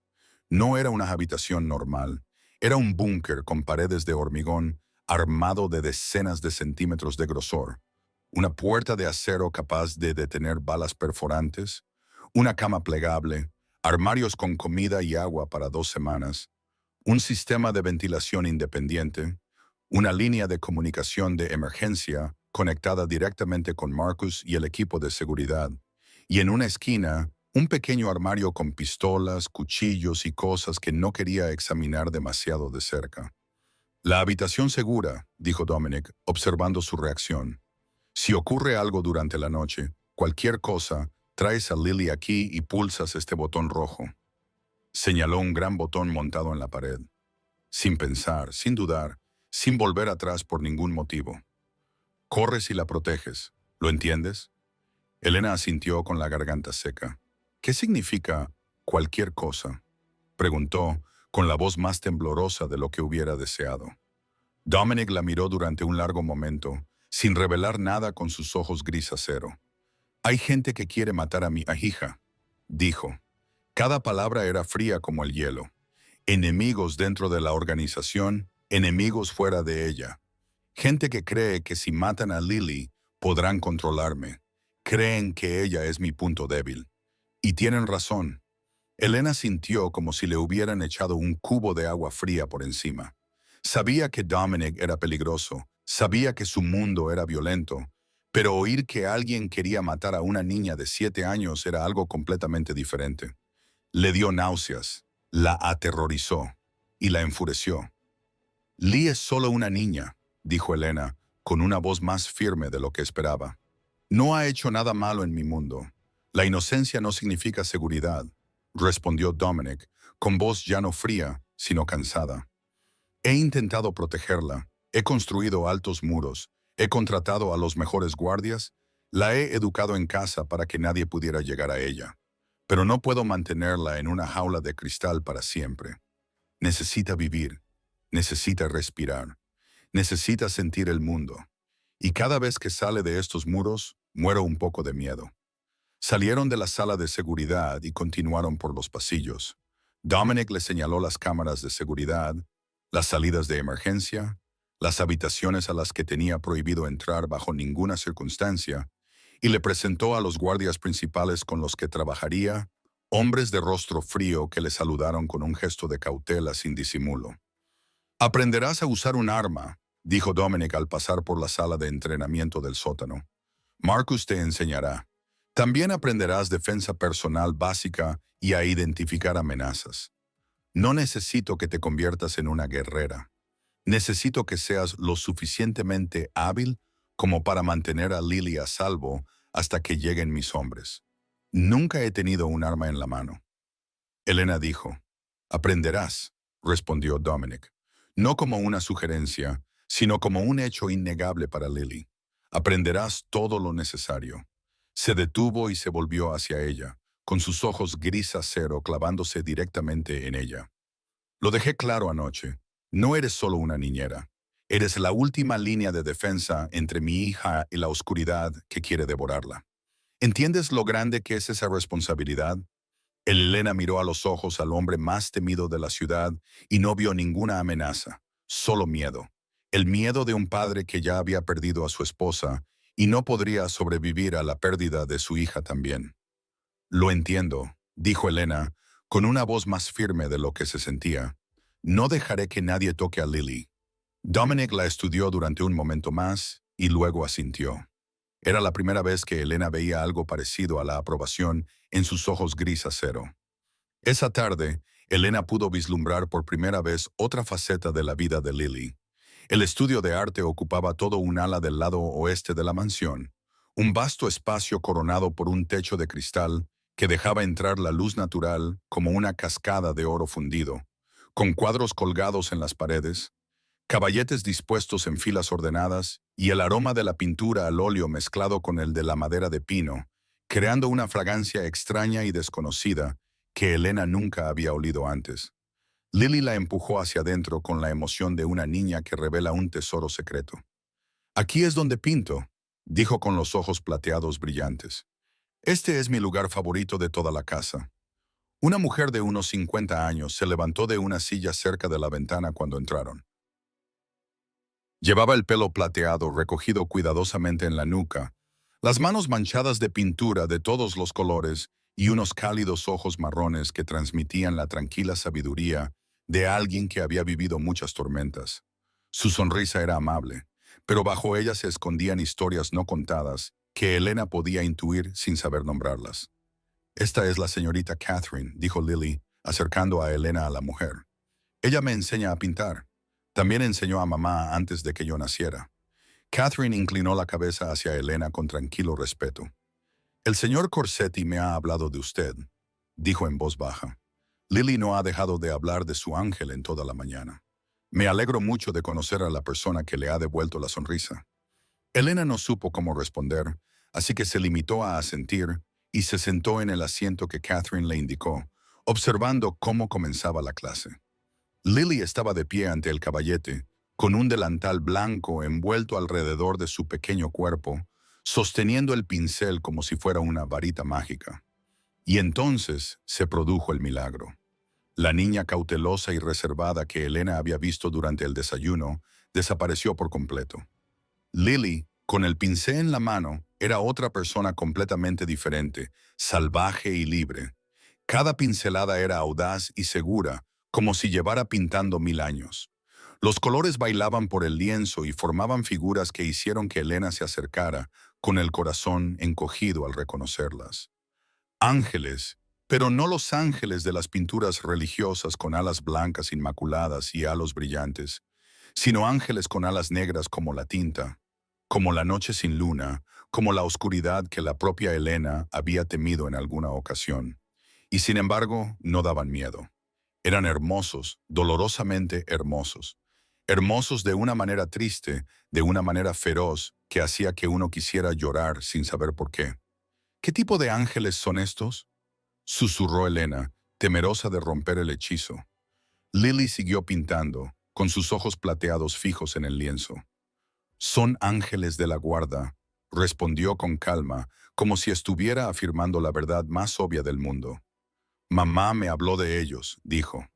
No era una habitación normal, era un búnker con paredes de hormigón armado de decenas de centímetros de grosor, una puerta de acero capaz de detener balas perforantes, una cama plegable, armarios con comida y agua para 2 semanas, un sistema de ventilación independiente, una línea de comunicación de emergencia conectada directamente con Marcus y el equipo de seguridad, y en una esquina, un pequeño armario con pistolas, cuchillos y cosas que no quería examinar demasiado de cerca. La habitación segura, dijo Dominic, observando su reacción. Si ocurre algo durante la noche, cualquier cosa, traes a Lily aquí y pulsas este botón rojo. Señaló un gran botón montado en la pared. Sin pensar, sin dudar, sin volver atrás por ningún motivo. Corres y la proteges, ¿lo entiendes? Elena asintió con la garganta seca. ¿Qué significa cualquier cosa?, preguntó, con la voz más temblorosa de lo que hubiera deseado. Dominic la miró durante un largo momento, sin revelar nada con sus ojos gris acero. Hay gente que quiere matar a mi hija, dijo. Cada palabra era fría como el hielo. Enemigos dentro de la organización, enemigos fuera de ella. Gente que cree que si matan a Lily, podrán controlarme. Creen que ella es mi punto débil. Y tienen razón. Elena sintió como si le hubieran echado un cubo de agua fría por encima. Sabía que Dominic era peligroso, sabía que su mundo era violento, pero oír que alguien quería matar a una niña de 7 años era algo completamente diferente. Le dio náuseas, la aterrorizó y la enfureció. Lee es solo una niña, dijo Elena, con una voz más firme de lo que esperaba. No ha hecho nada malo en mi mundo. La inocencia no significa seguridad, respondió Dominic, con voz ya no fría, sino cansada. He intentado protegerla, he construido altos muros, he contratado a los mejores guardias, la he educado en casa para que nadie pudiera llegar a ella. Pero no puedo mantenerla en una jaula de cristal para siempre. Necesita vivir, necesita respirar, necesita sentir el mundo. Y cada vez que sale de estos muros, muero un poco de miedo. Salieron de la sala de seguridad y continuaron por los pasillos. Dominic le señaló las cámaras de seguridad, las salidas de emergencia, las habitaciones a las que tenía prohibido entrar bajo ninguna circunstancia, y le presentó a los guardias principales con los que trabajaría, hombres de rostro frío que le saludaron con un gesto de cautela sin disimulo. Aprenderás a usar un arma, dijo Dominic al pasar por la sala de entrenamiento del sótano. Marcus te enseñará. También aprenderás defensa personal básica y a identificar amenazas. No necesito que te conviertas en una guerrera. Necesito que seas lo suficientemente hábil como para mantener a Lily a salvo hasta que lleguen mis hombres. Nunca he tenido un arma en la mano. Elena dijo, aprenderás, respondió Dominic, no como una sugerencia, sino como un hecho innegable para Lily. Aprenderás todo lo necesario. Se detuvo y se volvió hacia ella, con sus ojos gris acero clavándose directamente en ella. Lo dejé claro anoche. No eres solo una niñera. Eres la última línea de defensa entre mi hija y la oscuridad que quiere devorarla. ¿Entiendes lo grande que es esa responsabilidad? Elena miró a los ojos al hombre más temido de la ciudad y no vio ninguna amenaza, solo miedo. El miedo de un padre que ya había perdido a su esposa y no podría sobrevivir a la pérdida de su hija también. Lo entiendo, dijo Elena, con una voz más firme de lo que se sentía. No dejaré que nadie toque a Lily. Dominic la estudió durante un momento más y luego asintió. Era la primera vez que Elena veía algo parecido a la aprobación en sus ojos gris acero. Esa tarde, Elena pudo vislumbrar por primera vez otra faceta de la vida de Lily. El estudio de arte ocupaba todo un ala del lado oeste de la mansión, un vasto espacio coronado por un techo de cristal que dejaba entrar la luz natural como una cascada de oro fundido, con cuadros colgados en las paredes, caballetes dispuestos en filas ordenadas y el aroma de la pintura al óleo mezclado con el de la madera de pino, creando una fragancia extraña y desconocida que Elena nunca había olido antes. Lily la empujó hacia adentro con la emoción de una niña que revela un tesoro secreto. «Aquí es donde pinto», dijo con los ojos plateados brillantes. «Este es mi lugar favorito de toda la casa». Una mujer de unos 50 años se levantó de una silla cerca de la ventana cuando entraron. Llevaba el pelo plateado recogido cuidadosamente en la nuca, las manos manchadas de pintura de todos los colores y unos cálidos ojos marrones que transmitían la tranquila sabiduría de alguien que había vivido muchas tormentas. Su sonrisa era amable, pero bajo ella se escondían historias no contadas que Elena podía intuir sin saber nombrarlas. «Esta es la señorita Catherine», dijo Lily, acercando a Elena a la mujer. «Ella me enseña a pintar. También enseñó a mamá antes de que yo naciera». Catherine inclinó la cabeza hacia Elena con tranquilo respeto. «El señor Corsetti me ha hablado de usted», dijo en voz baja. «Lily no ha dejado de hablar de su ángel en toda la mañana. Me alegro mucho de conocer a la persona que le ha devuelto la sonrisa». Elena no supo cómo responder, así que se limitó a asentir y se sentó en el asiento que Catherine le indicó, observando cómo comenzaba la clase. Lily estaba de pie ante el caballete, con un delantal blanco envuelto alrededor de su pequeño cuerpo, sosteniendo el pincel como si fuera una varita mágica. Y entonces se produjo el milagro. La niña cautelosa y reservada que Elena había visto durante el desayuno, desapareció por completo. Lily, con el pincel en la mano, era otra persona completamente diferente, salvaje y libre. Cada pincelada era audaz y segura, como si llevara pintando 1000 años. Los colores bailaban por el lienzo y formaban figuras que hicieron que Elena se acercara, con el corazón encogido al reconocerlas. Ángeles, pero no los ángeles de las pinturas religiosas con alas blancas inmaculadas y halos brillantes, sino ángeles con alas negras como la tinta, como la noche sin luna, como la oscuridad que la propia Elena había temido en alguna ocasión. Y sin embargo, no daban miedo. Eran hermosos, dolorosamente hermosos. Hermosos de una manera triste, de una manera feroz, que hacía que uno quisiera llorar sin saber por qué. ¿Qué tipo de ángeles son estos?, susurró Elena, temerosa de romper el hechizo. Lily siguió pintando, con sus ojos plateados fijos en el lienzo. Son ángeles de la guarda, respondió con calma, como si estuviera afirmando la verdad más obvia del mundo. Mamá me habló de ellos, dijo.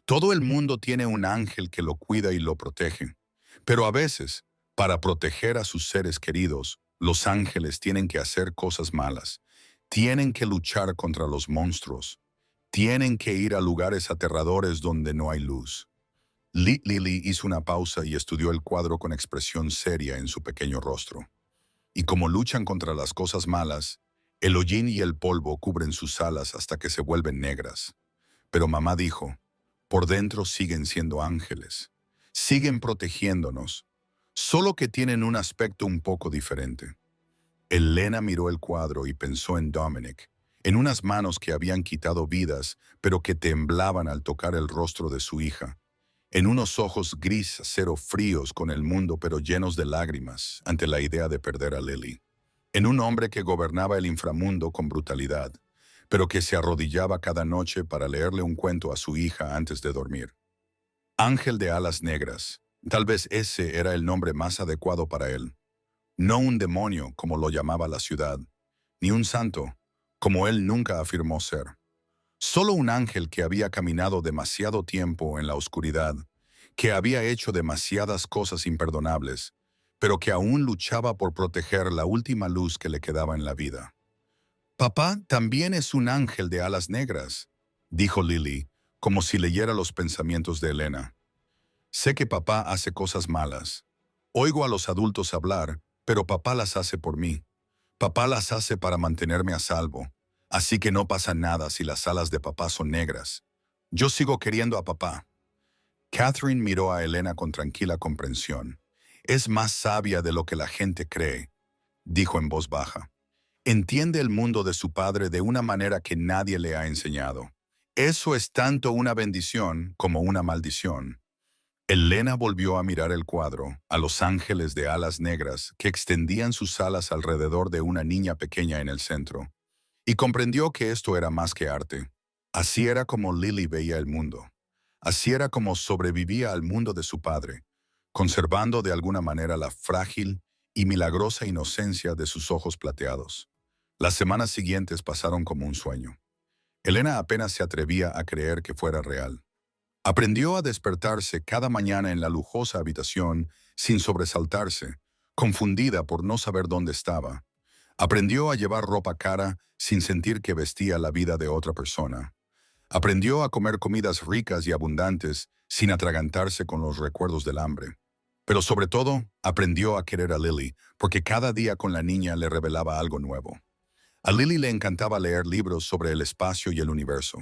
Todo el mundo tiene un ángel que lo cuida y lo protege. Pero a veces, para proteger a sus seres queridos, los ángeles tienen que hacer cosas malas. Tienen que luchar contra los monstruos. Tienen que ir a lugares aterradores donde no hay luz. Lily hizo una pausa y estudió el cuadro con expresión seria en su pequeño rostro. Y como luchan contra las cosas malas, el hollín y el polvo cubren sus alas hasta que se vuelven negras. Pero mamá dijo, por dentro siguen siendo ángeles. Siguen protegiéndonos, solo que tienen un aspecto un poco diferente. Elena miró el cuadro y pensó en Dominic, en unas manos que habían quitado vidas, pero que temblaban al tocar el rostro de su hija, en unos ojos gris acero fríos con el mundo pero llenos de lágrimas ante la idea de perder a Lily, en un hombre que gobernaba el inframundo con brutalidad, pero que se arrodillaba cada noche para leerle un cuento a su hija antes de dormir. Ángel de alas negras, tal vez ese era el nombre más adecuado para él. No un demonio, como lo llamaba la ciudad, ni un santo, como él nunca afirmó ser. Solo un ángel que había caminado demasiado tiempo en la oscuridad, que había hecho demasiadas cosas imperdonables, pero que aún luchaba por proteger la última luz que le quedaba en la vida. Papá también es un ángel de alas negras, dijo Lily, como si leyera los pensamientos de Elena. Sé que papá hace cosas malas. Oigo a los adultos hablar, pero papá las hace por mí. Papá las hace para mantenerme a salvo. Así que no pasa nada si las alas de papá son negras. Yo sigo queriendo a papá. Catherine miró a Elena con tranquila comprensión. Es más sabia de lo que la gente cree, dijo en voz baja. Entiende el mundo de su padre de una manera que nadie le ha enseñado. Eso es tanto una bendición como una maldición. Elena volvió a mirar el cuadro, a los ángeles de alas negras que extendían sus alas alrededor de una niña pequeña en el centro, y comprendió que esto era más que arte. Así era como Lily veía el mundo. Así era como sobrevivía al mundo de su padre, conservando de alguna manera la frágil y milagrosa inocencia de sus ojos plateados. Las semanas siguientes pasaron como un sueño. Elena apenas se atrevía a creer que fuera real. Aprendió a despertarse cada mañana en la lujosa habitación sin sobresaltarse, confundida por no saber dónde estaba. Aprendió a llevar ropa cara sin sentir que vestía la vida de otra persona. Aprendió a comer comidas ricas y abundantes sin atragantarse con los recuerdos del hambre. Pero sobre todo, aprendió a querer a Lily, porque cada día con la niña le revelaba algo nuevo. A Lily le encantaba leer libros sobre el espacio y el universo.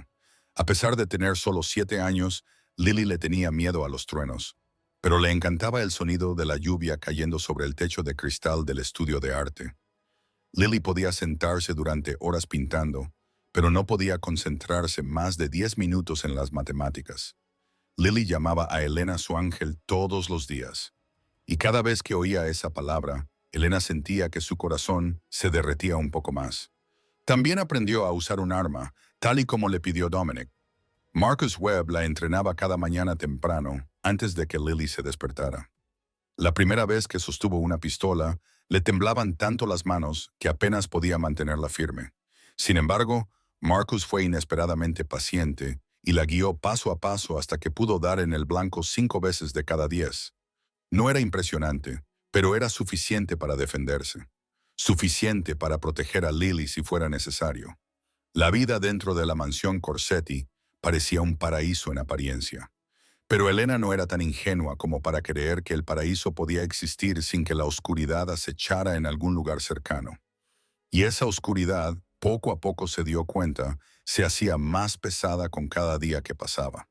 A pesar de tener solo 7 años, Lily le tenía miedo a los truenos, pero le encantaba el sonido de la lluvia cayendo sobre el techo de cristal del estudio de arte. Lily podía sentarse durante horas pintando, pero no podía concentrarse más de 10 minutos en las matemáticas. Lily llamaba a Elena su ángel todos los días, y cada vez que oía esa palabra, Elena sentía que su corazón se derretía un poco más. También aprendió a usar un arma, tal y como le pidió Dominic. Marcus Webb la entrenaba cada mañana temprano, antes de que Lily se despertara. La primera vez que sostuvo una pistola, le temblaban tanto las manos que apenas podía mantenerla firme. Sin embargo, Marcus fue inesperadamente paciente y la guió paso a paso hasta que pudo dar en el blanco 5 veces de cada 10. No era impresionante, pero era suficiente para defenderse. Suficiente para proteger a Lily si fuera necesario. La vida dentro de la mansión Corsetti parecía un paraíso en apariencia. Pero Elena no era tan ingenua como para creer que el paraíso podía existir sin que la oscuridad acechara en algún lugar cercano. Y esa oscuridad, poco a poco se dio cuenta, se hacía más pesada con cada día que pasaba.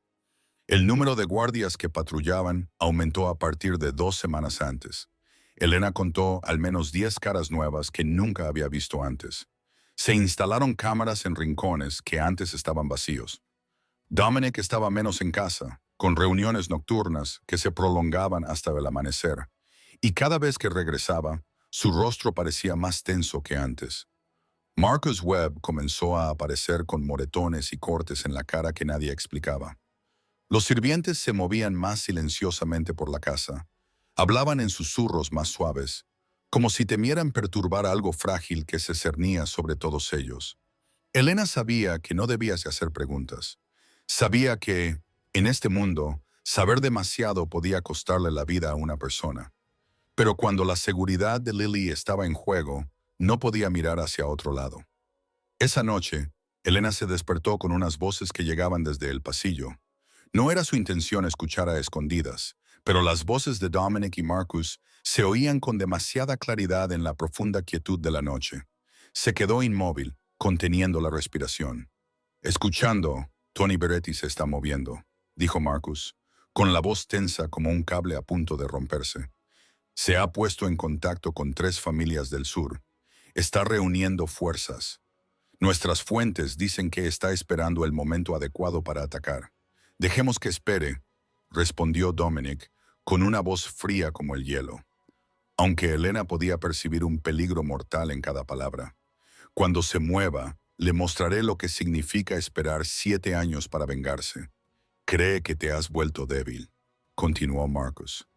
El número de guardias que patrullaban aumentó a partir de 2 semanas antes. Elena contó al menos 10 caras nuevas que nunca había visto antes. Se instalaron cámaras en rincones que antes estaban vacíos. Dominic estaba menos en casa, con reuniones nocturnas que se prolongaban hasta el amanecer, y cada vez que regresaba, su rostro parecía más tenso que antes. Marcus Webb comenzó a aparecer con moretones y cortes en la cara que nadie explicaba. Los sirvientes se movían más silenciosamente por la casa. Hablaban en susurros más suaves, como si temieran perturbar algo frágil que se cernía sobre todos ellos. Elena sabía que no debía hacer preguntas. Sabía que, en este mundo, saber demasiado podía costarle la vida a una persona. Pero cuando la seguridad de Lily estaba en juego, no podía mirar hacia otro lado. Esa noche, Elena se despertó con unas voces que llegaban desde el pasillo. No era su intención escuchar a escondidas, pero las voces de Dominic y Marcus se oían con demasiada claridad en la profunda quietud de la noche. Se quedó inmóvil, conteniendo la respiración. Escuchando, Tony Beretti se está moviendo, dijo Marcus, con la voz tensa como un cable a punto de romperse. Se ha puesto en contacto con 3 familias del sur. Está reuniendo fuerzas. Nuestras fuentes dicen que está esperando el momento adecuado para atacar. Dejemos que espere, respondió Dominic, con una voz fría como el hielo. Aunque Elena podía percibir un peligro mortal en cada palabra. Cuando se mueva, le mostraré lo que significa esperar 7 años para vengarse. Cree que te has vuelto débil, continuó Marcus.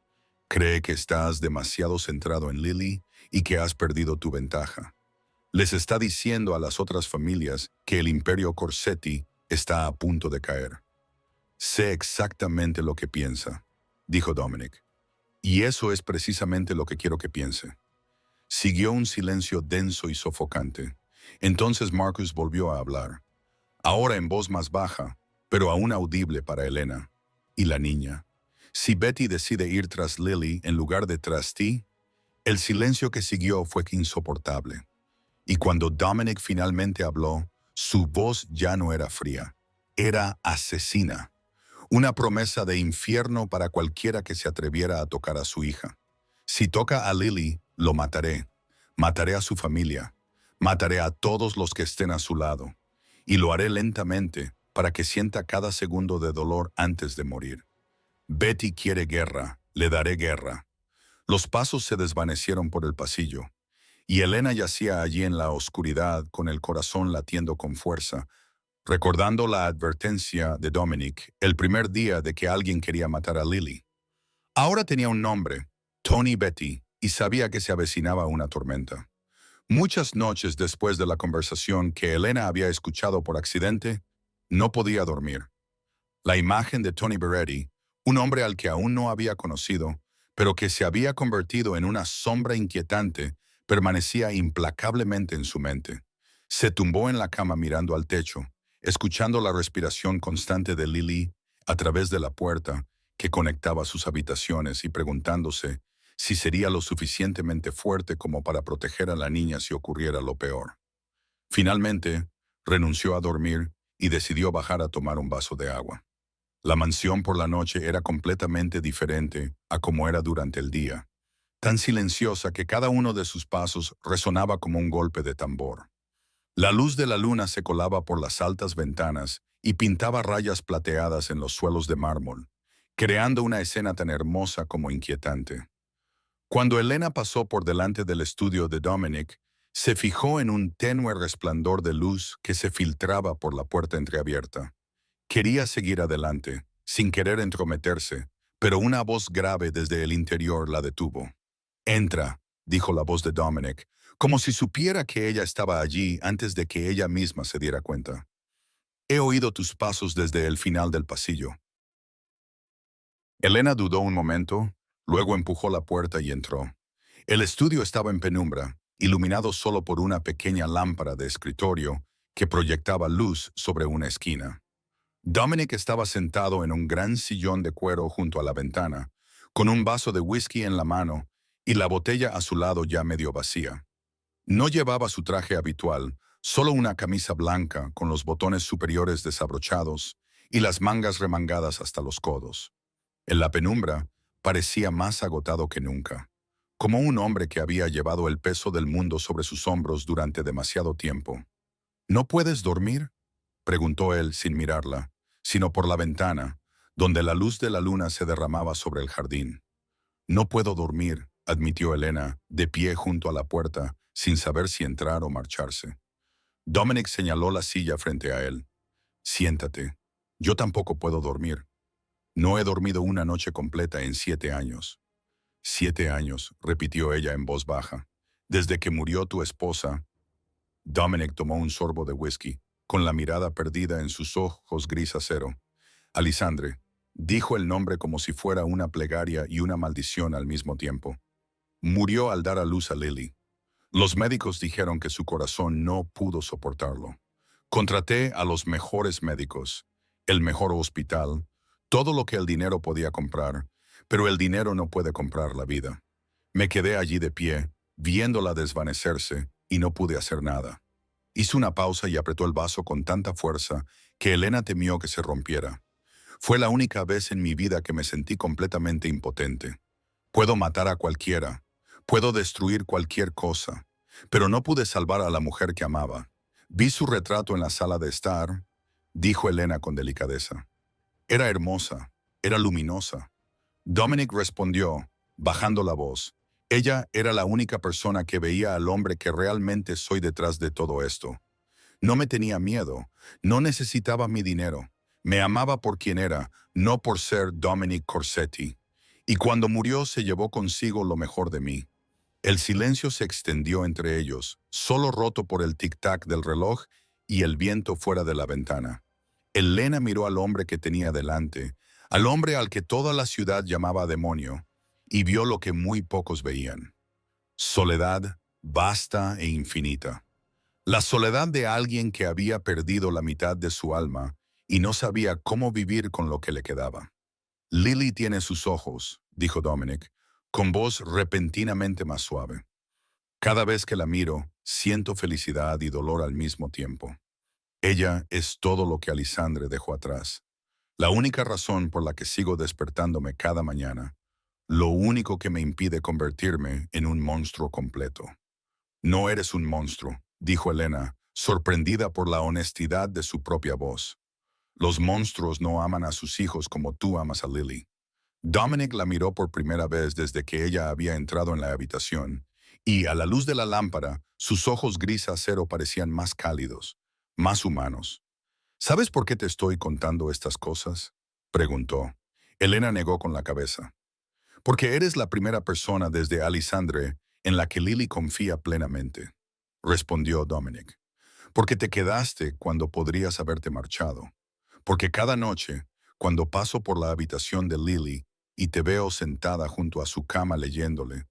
Cree que estás demasiado centrado en Lily y que has perdido tu ventaja. Les está diciendo a las otras familias que el imperio Corsetti está a punto de caer. Sé exactamente lo que piensa, dijo Dominic. Y eso es precisamente lo que quiero que piense. Siguió un silencio denso y sofocante. Entonces Marcus volvió a hablar, ahora en voz más baja, pero aún audible para Elena. Y la niña. Si Betty decide ir tras Lily en lugar de tras ti, el silencio que siguió fue insoportable. Y cuando Dominic finalmente habló, su voz ya no era fría, era asesina. Una promesa de infierno para cualquiera que se atreviera a tocar a su hija. Si toca a Lily, lo mataré. Mataré a su familia. Mataré a todos los que estén a su lado. Y lo haré lentamente para que sienta cada segundo de dolor antes de morir. Betty quiere guerra, le daré guerra. Los pasos se desvanecieron por el pasillo, y Elena yacía allí en la oscuridad con el corazón latiendo con fuerza, recordando la advertencia de Dominic el primer día de que alguien quería matar a Lily. Ahora tenía un nombre, Tony Betty, y sabía que se avecinaba una tormenta. Muchas noches después de la conversación que Elena había escuchado por accidente, no podía dormir. La imagen de Tony Beretti, un hombre al que aún no había conocido, pero que se había convertido en una sombra inquietante, permanecía implacablemente en su mente. Se tumbó en la cama mirando al techo, escuchando la respiración constante de Lily a través de la puerta que conectaba sus habitaciones y preguntándose si sería lo suficientemente fuerte como para proteger a la niña si ocurriera lo peor. Finalmente, renunció a dormir y decidió bajar a tomar un vaso de agua. La mansión por la noche era completamente diferente a como era durante el día, tan silenciosa que cada uno de sus pasos resonaba como un golpe de tambor. La luz de la luna se colaba por las altas ventanas y pintaba rayas plateadas en los suelos de mármol, creando una escena tan hermosa como inquietante. Cuando Elena pasó por delante del estudio de Dominic, se fijó en un tenue resplandor de luz que se filtraba por la puerta entreabierta. Quería seguir adelante, sin querer entrometerse, pero una voz grave desde el interior la detuvo. «Entra», dijo la voz de Dominic, como si supiera que ella estaba allí antes de que ella misma se diera cuenta. «He oído tus pasos desde el final del pasillo». Elena dudó un momento, Luego empujó la puerta y entró. El estudio estaba en penumbra, iluminado solo por una pequeña lámpara de escritorio que proyectaba luz sobre una esquina. Dominic estaba sentado en un gran sillón de cuero junto a la ventana, con un vaso de whisky en la mano y la botella a su lado ya medio vacía. No llevaba su traje habitual, solo una camisa blanca con los botones superiores desabrochados y las mangas remangadas hasta los codos. En la penumbra, parecía más agotado que nunca, como un hombre que había llevado el peso del mundo sobre sus hombros durante demasiado tiempo. ¿No puedes dormir?, preguntó él sin mirarla, sino por la ventana, donde la luz de la luna se derramaba sobre el jardín. No puedo dormir, admitió Elena, de pie junto a la puerta, sin saber si entrar o marcharse. Dominic señaló la silla frente a él. Siéntate. Yo tampoco puedo dormir. No he dormido una noche completa en 7 años. 7 años, repitió ella en voz baja. Desde que murió tu esposa. Dominic tomó un sorbo de whisky, con la mirada perdida en sus ojos gris acero. Alisandre, dijo el nombre como si fuera una plegaria y una maldición al mismo tiempo. Murió al dar a luz a Lily. Los médicos dijeron que su corazón no pudo soportarlo. Contraté a los mejores médicos, el mejor hospital, todo lo que el dinero podía comprar, pero el dinero no puede comprar la vida. Me quedé allí de pie, viéndola desvanecerse, y no pude hacer nada. Hizo una pausa y apretó el vaso con tanta fuerza que Elena temió que se rompiera. Fue la única vez en mi vida que me sentí completamente impotente. Puedo matar a cualquiera, puedo destruir cualquier cosa, pero no pude salvar a la mujer que amaba. Vi su retrato en la sala de estar, dijo Elena con delicadeza. Era hermosa, era luminosa. Dominic respondió, bajando la voz. Ella era la única persona que veía al hombre que realmente soy detrás de todo esto. No me tenía miedo, no necesitaba mi dinero. Me amaba por quien era, no por ser Dominic Corsetti. Y cuando murió se llevó consigo lo mejor de mí. El silencio se extendió entre ellos, solo roto por el tic-tac del reloj y el viento fuera de la ventana. Elena miró al hombre que tenía delante, al hombre al que toda la ciudad llamaba demonio, y vio lo que muy pocos veían. Soledad vasta e infinita. La soledad de alguien que había perdido la mitad de su alma y no sabía cómo vivir con lo que le quedaba. Lily tiene sus ojos, dijo Dominic, con voz repentinamente más suave. Cada vez que la miro, siento felicidad y dolor al mismo tiempo. Ella es todo lo que Alisandre dejó atrás. La única razón por la que sigo despertándome cada mañana. Lo único que me impide convertirme en un monstruo completo. No eres un monstruo, dijo Elena, sorprendida por la honestidad de su propia voz. Los monstruos no aman a sus hijos como tú amas a Lily. Dominic la miró por primera vez desde que ella había entrado en la habitación, y a la luz de la lámpara, sus ojos gris acero parecían más cálidos, más humanos. ¿Sabes por qué te estoy contando estas cosas?, preguntó. Elena negó con la cabeza. Porque eres la primera persona desde Alisandre en la que Lily confía plenamente, respondió Dominic. Porque te quedaste cuando podrías haberte marchado. Porque cada noche, cuando paso por la habitación de Lily y te veo sentada junto a su cama leyéndole,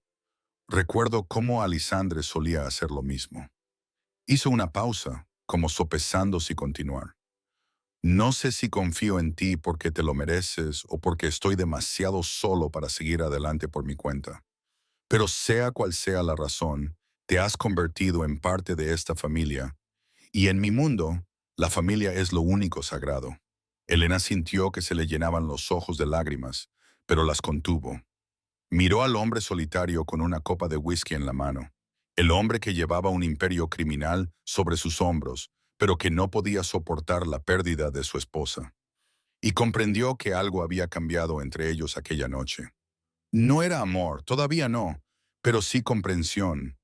recuerdo cómo Alisandre solía hacer lo mismo. Hizo una pausa, como sopesando si continuar. No sé si confío en ti porque te lo mereces o porque estoy demasiado solo para seguir adelante por mi cuenta. Pero sea cual sea la razón, te has convertido en parte de esta familia, y en mi mundo, la familia es lo único sagrado. Elena sintió que se le llenaban los ojos de lágrimas, pero las contuvo. Miró al hombre solitario con una copa de whisky en la mano, el hombre que llevaba un imperio criminal sobre sus hombros, pero que no podía soportar la pérdida de su esposa. Y comprendió que algo había cambiado entre ellos aquella noche. No era amor, todavía no, pero sí comprensión.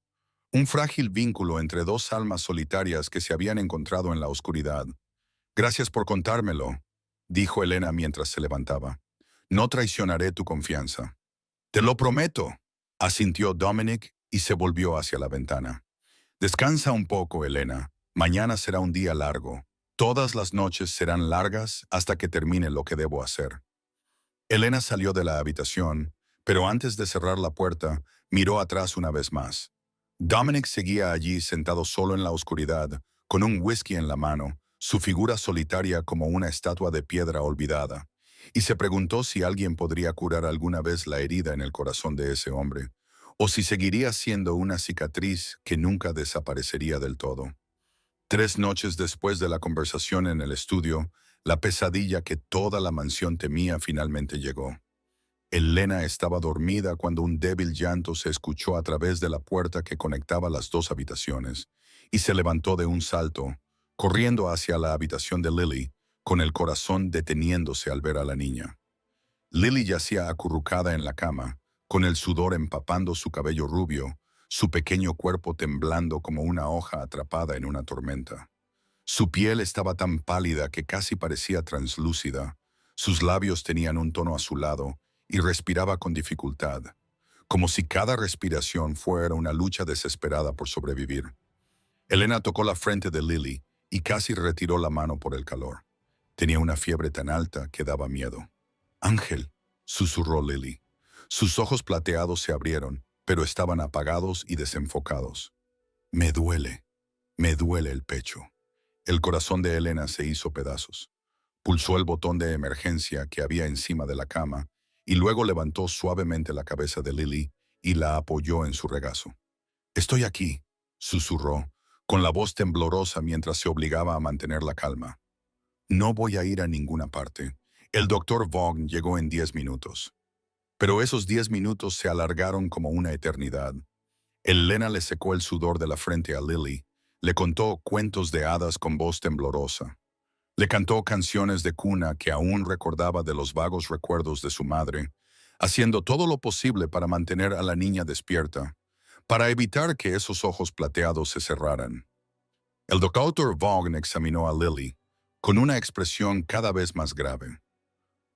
Un frágil vínculo entre dos almas solitarias que se habían encontrado en la oscuridad. Gracias por contármelo, dijo Elena mientras se levantaba. No traicionaré tu confianza. Te lo prometo, asintió Dominic y se volvió hacia la ventana. Descansa un poco, Elena. Mañana será un día largo. Todas las noches serán largas hasta que termine lo que debo hacer. Elena salió de la habitación, Pero antes de cerrar la puerta, miró atrás una vez más. Dominic seguía allí sentado solo en la oscuridad, con un whisky en la mano, su figura solitaria como una estatua de piedra olvidada, y se preguntó si alguien podría curar alguna vez la herida en el corazón de ese hombre, o si seguiría siendo una cicatriz que nunca desaparecería del todo. 3 noches después de la conversación en el estudio, la pesadilla que toda la mansión temía finalmente llegó. Elena estaba dormida cuando un débil llanto se escuchó a través de la puerta que conectaba las dos habitaciones, y se levantó de un salto, corriendo hacia la habitación de Lily, con el corazón deteniéndose al ver a la niña. Lily yacía acurrucada en la cama, con el sudor empapando su cabello rubio, su pequeño cuerpo temblando como una hoja atrapada en una tormenta. Su piel estaba tan pálida que casi parecía translúcida, sus labios tenían un tono azulado y respiraba con dificultad, como si cada respiración fuera una lucha desesperada por sobrevivir. Elena tocó la frente de Lily y casi retiró la mano por el calor. Tenía una fiebre tan alta que daba miedo. «Ángel», susurró Lily. Sus ojos plateados se abrieron, pero estaban apagados y desenfocados. Me duele el pecho». El corazón de Elena se hizo pedazos. Pulsó el botón de emergencia que había encima de la cama y luego levantó suavemente la cabeza de Lily y la apoyó en su regazo. «Estoy aquí», susurró, con la voz temblorosa mientras se obligaba a mantener la calma. «No voy a ir a ninguna parte. El doctor Vaughn llegó en 10 minutos». Pero esos 10 minutos se alargaron como una eternidad. Elena le secó el sudor de la frente a Lily, le contó cuentos de hadas con voz temblorosa. Le cantó canciones de cuna que aún recordaba de los vagos recuerdos de su madre, haciendo todo lo posible para mantener a la niña despierta, para evitar que esos ojos plateados se cerraran. El doctor Vaughn examinó a Lily, con una expresión cada vez más grave.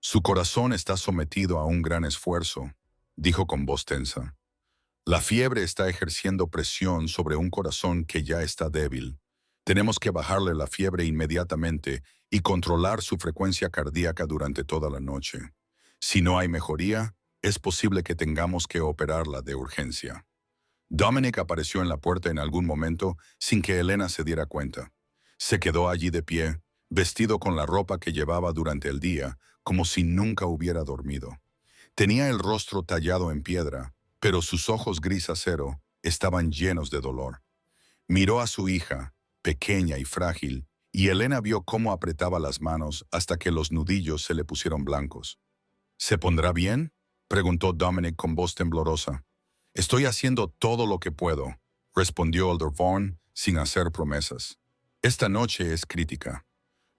«Su corazón está sometido a un gran esfuerzo», dijo con voz tensa. «La fiebre está ejerciendo presión sobre un corazón que ya está débil. Tenemos que bajarle la fiebre inmediatamente y controlar su frecuencia cardíaca durante toda la noche. Si no hay mejoría, es posible que tengamos que operarla de urgencia». Dominic apareció en la puerta en algún momento sin que Elena se diera cuenta. Se quedó allí de pie, vestido con la ropa que llevaba durante el día, como si nunca hubiera dormido. Tenía el rostro tallado en piedra, pero sus ojos gris acero estaban llenos de dolor. Miró a su hija, pequeña y frágil, y Elena vio cómo apretaba las manos hasta que los nudillos se le pusieron blancos. «¿Se pondrá bien?», preguntó Dominic con voz temblorosa. «Estoy haciendo todo lo que puedo», respondió Elder Vaughn sin hacer promesas. «Esta noche es crítica».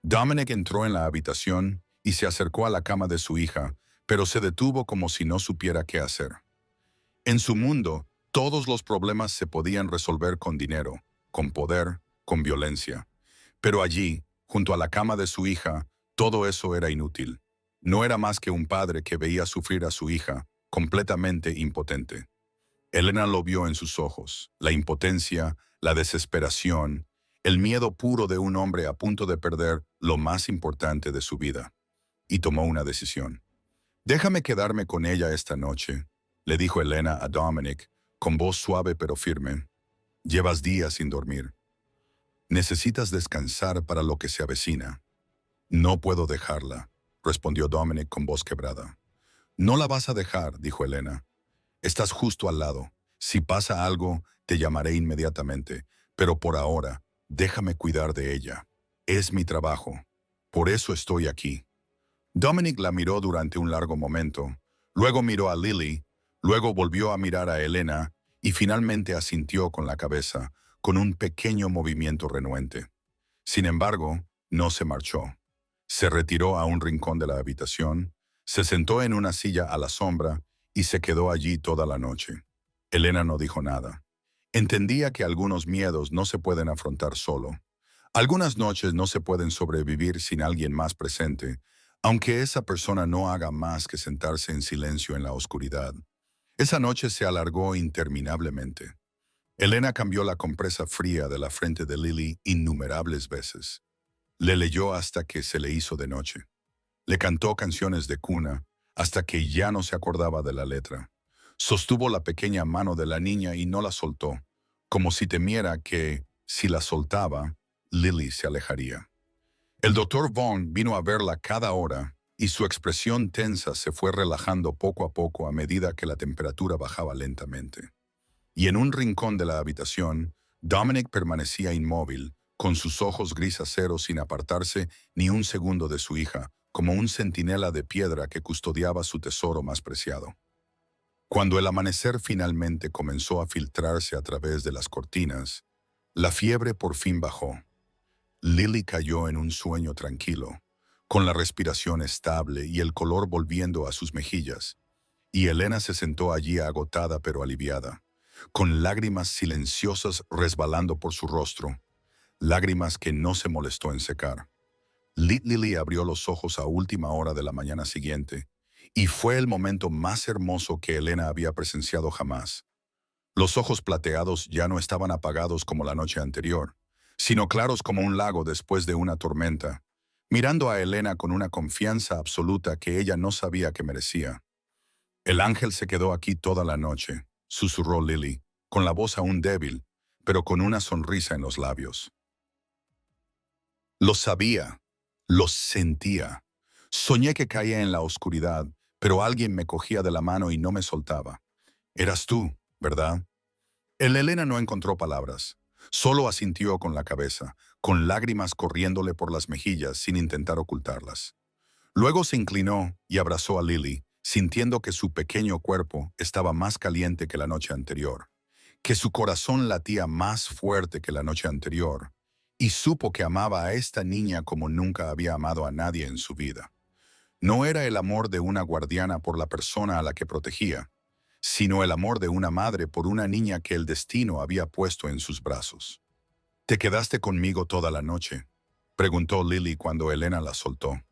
Dominic entró en la habitación y se acercó a la cama de su hija, pero se detuvo como si no supiera qué hacer. En su mundo, todos los problemas se podían resolver con dinero, con poder, con violencia. Pero allí, junto a la cama de su hija, todo eso era inútil. No era más que un padre que veía sufrir a su hija, completamente impotente. Elena lo vio en sus ojos, la impotencia, la desesperación, el miedo puro de un hombre a punto de perder lo más importante de su vida. Y tomó una decisión. «Déjame quedarme con ella esta noche», le dijo Elena a Dominic, con voz suave pero firme. «Llevas días sin dormir. Necesitas descansar para lo que se avecina». «No puedo dejarla», respondió Dominic con voz quebrada. «No la vas a dejar», dijo Elena. «Estás justo al lado. Si pasa algo, te llamaré inmediatamente, pero por ahora, déjame cuidar de ella. Es mi trabajo. Por eso estoy aquí». Dominic la miró durante un largo momento, luego miró a Lily, luego volvió a mirar a Elena y finalmente asintió con la cabeza, con un pequeño movimiento renuente. Sin embargo, no se marchó. Se retiró a un rincón de la habitación, se sentó en una silla a la sombra y se quedó allí toda la noche. Elena no dijo nada. Entendía que algunos miedos no se pueden afrontar solo. Algunas noches no se pueden sobrevivir sin alguien más presente, aunque esa persona no haga más que sentarse en silencio en la oscuridad. Esa noche se alargó interminablemente. Elena cambió la compresa fría de la frente de Lily innumerables veces. Le leyó hasta que se le hizo de noche. Le cantó canciones de cuna, hasta que ya no se acordaba de la letra. Sostuvo la pequeña mano de la niña y no la soltó, como si temiera que, si la soltaba, Lily se alejaría. El doctor Vaughn vino a verla cada hora y su expresión tensa se fue relajando poco a poco a medida que la temperatura bajaba lentamente. Y en un rincón de la habitación, Dominic permanecía inmóvil, con sus ojos gris acero sin apartarse ni un segundo de su hija, como un centinela de piedra que custodiaba su tesoro más preciado. Cuando el amanecer finalmente comenzó a filtrarse a través de las cortinas, la fiebre por fin bajó. Lily cayó en un sueño tranquilo, con la respiración estable y el color volviendo a sus mejillas, y Elena se sentó allí agotada pero aliviada, con lágrimas silenciosas resbalando por su rostro, lágrimas que no se molestó en secar. Lily abrió los ojos a última hora de la mañana siguiente, y fue el momento más hermoso que Elena había presenciado jamás. Los ojos plateados ya no estaban apagados como la noche anterior, sino claros como un lago después de una tormenta, mirando a Elena con una confianza absoluta que ella no sabía que merecía. El ángel se quedó aquí toda la noche, susurró Lily, con la voz aún débil, pero con una sonrisa en los labios. Lo sabía, lo sentía. Soñé que caía en la oscuridad, pero alguien me cogía de la mano y no me soltaba. Eras tú, ¿verdad? El Elena no encontró palabras. Solo asintió con la cabeza, con lágrimas corriéndole por las mejillas sin intentar ocultarlas. Luego se inclinó y abrazó a Lily, sintiendo que su pequeño cuerpo estaba más caliente que la noche anterior, que su corazón latía más fuerte que la noche anterior, y supo que amaba a esta niña como nunca había amado a nadie en su vida. No era el amor de una guardiana por la persona a la que protegía, sino el amor de una madre por una niña que el destino había puesto en sus brazos. ¿Te quedaste conmigo toda la noche?, preguntó Lily cuando Elena la soltó.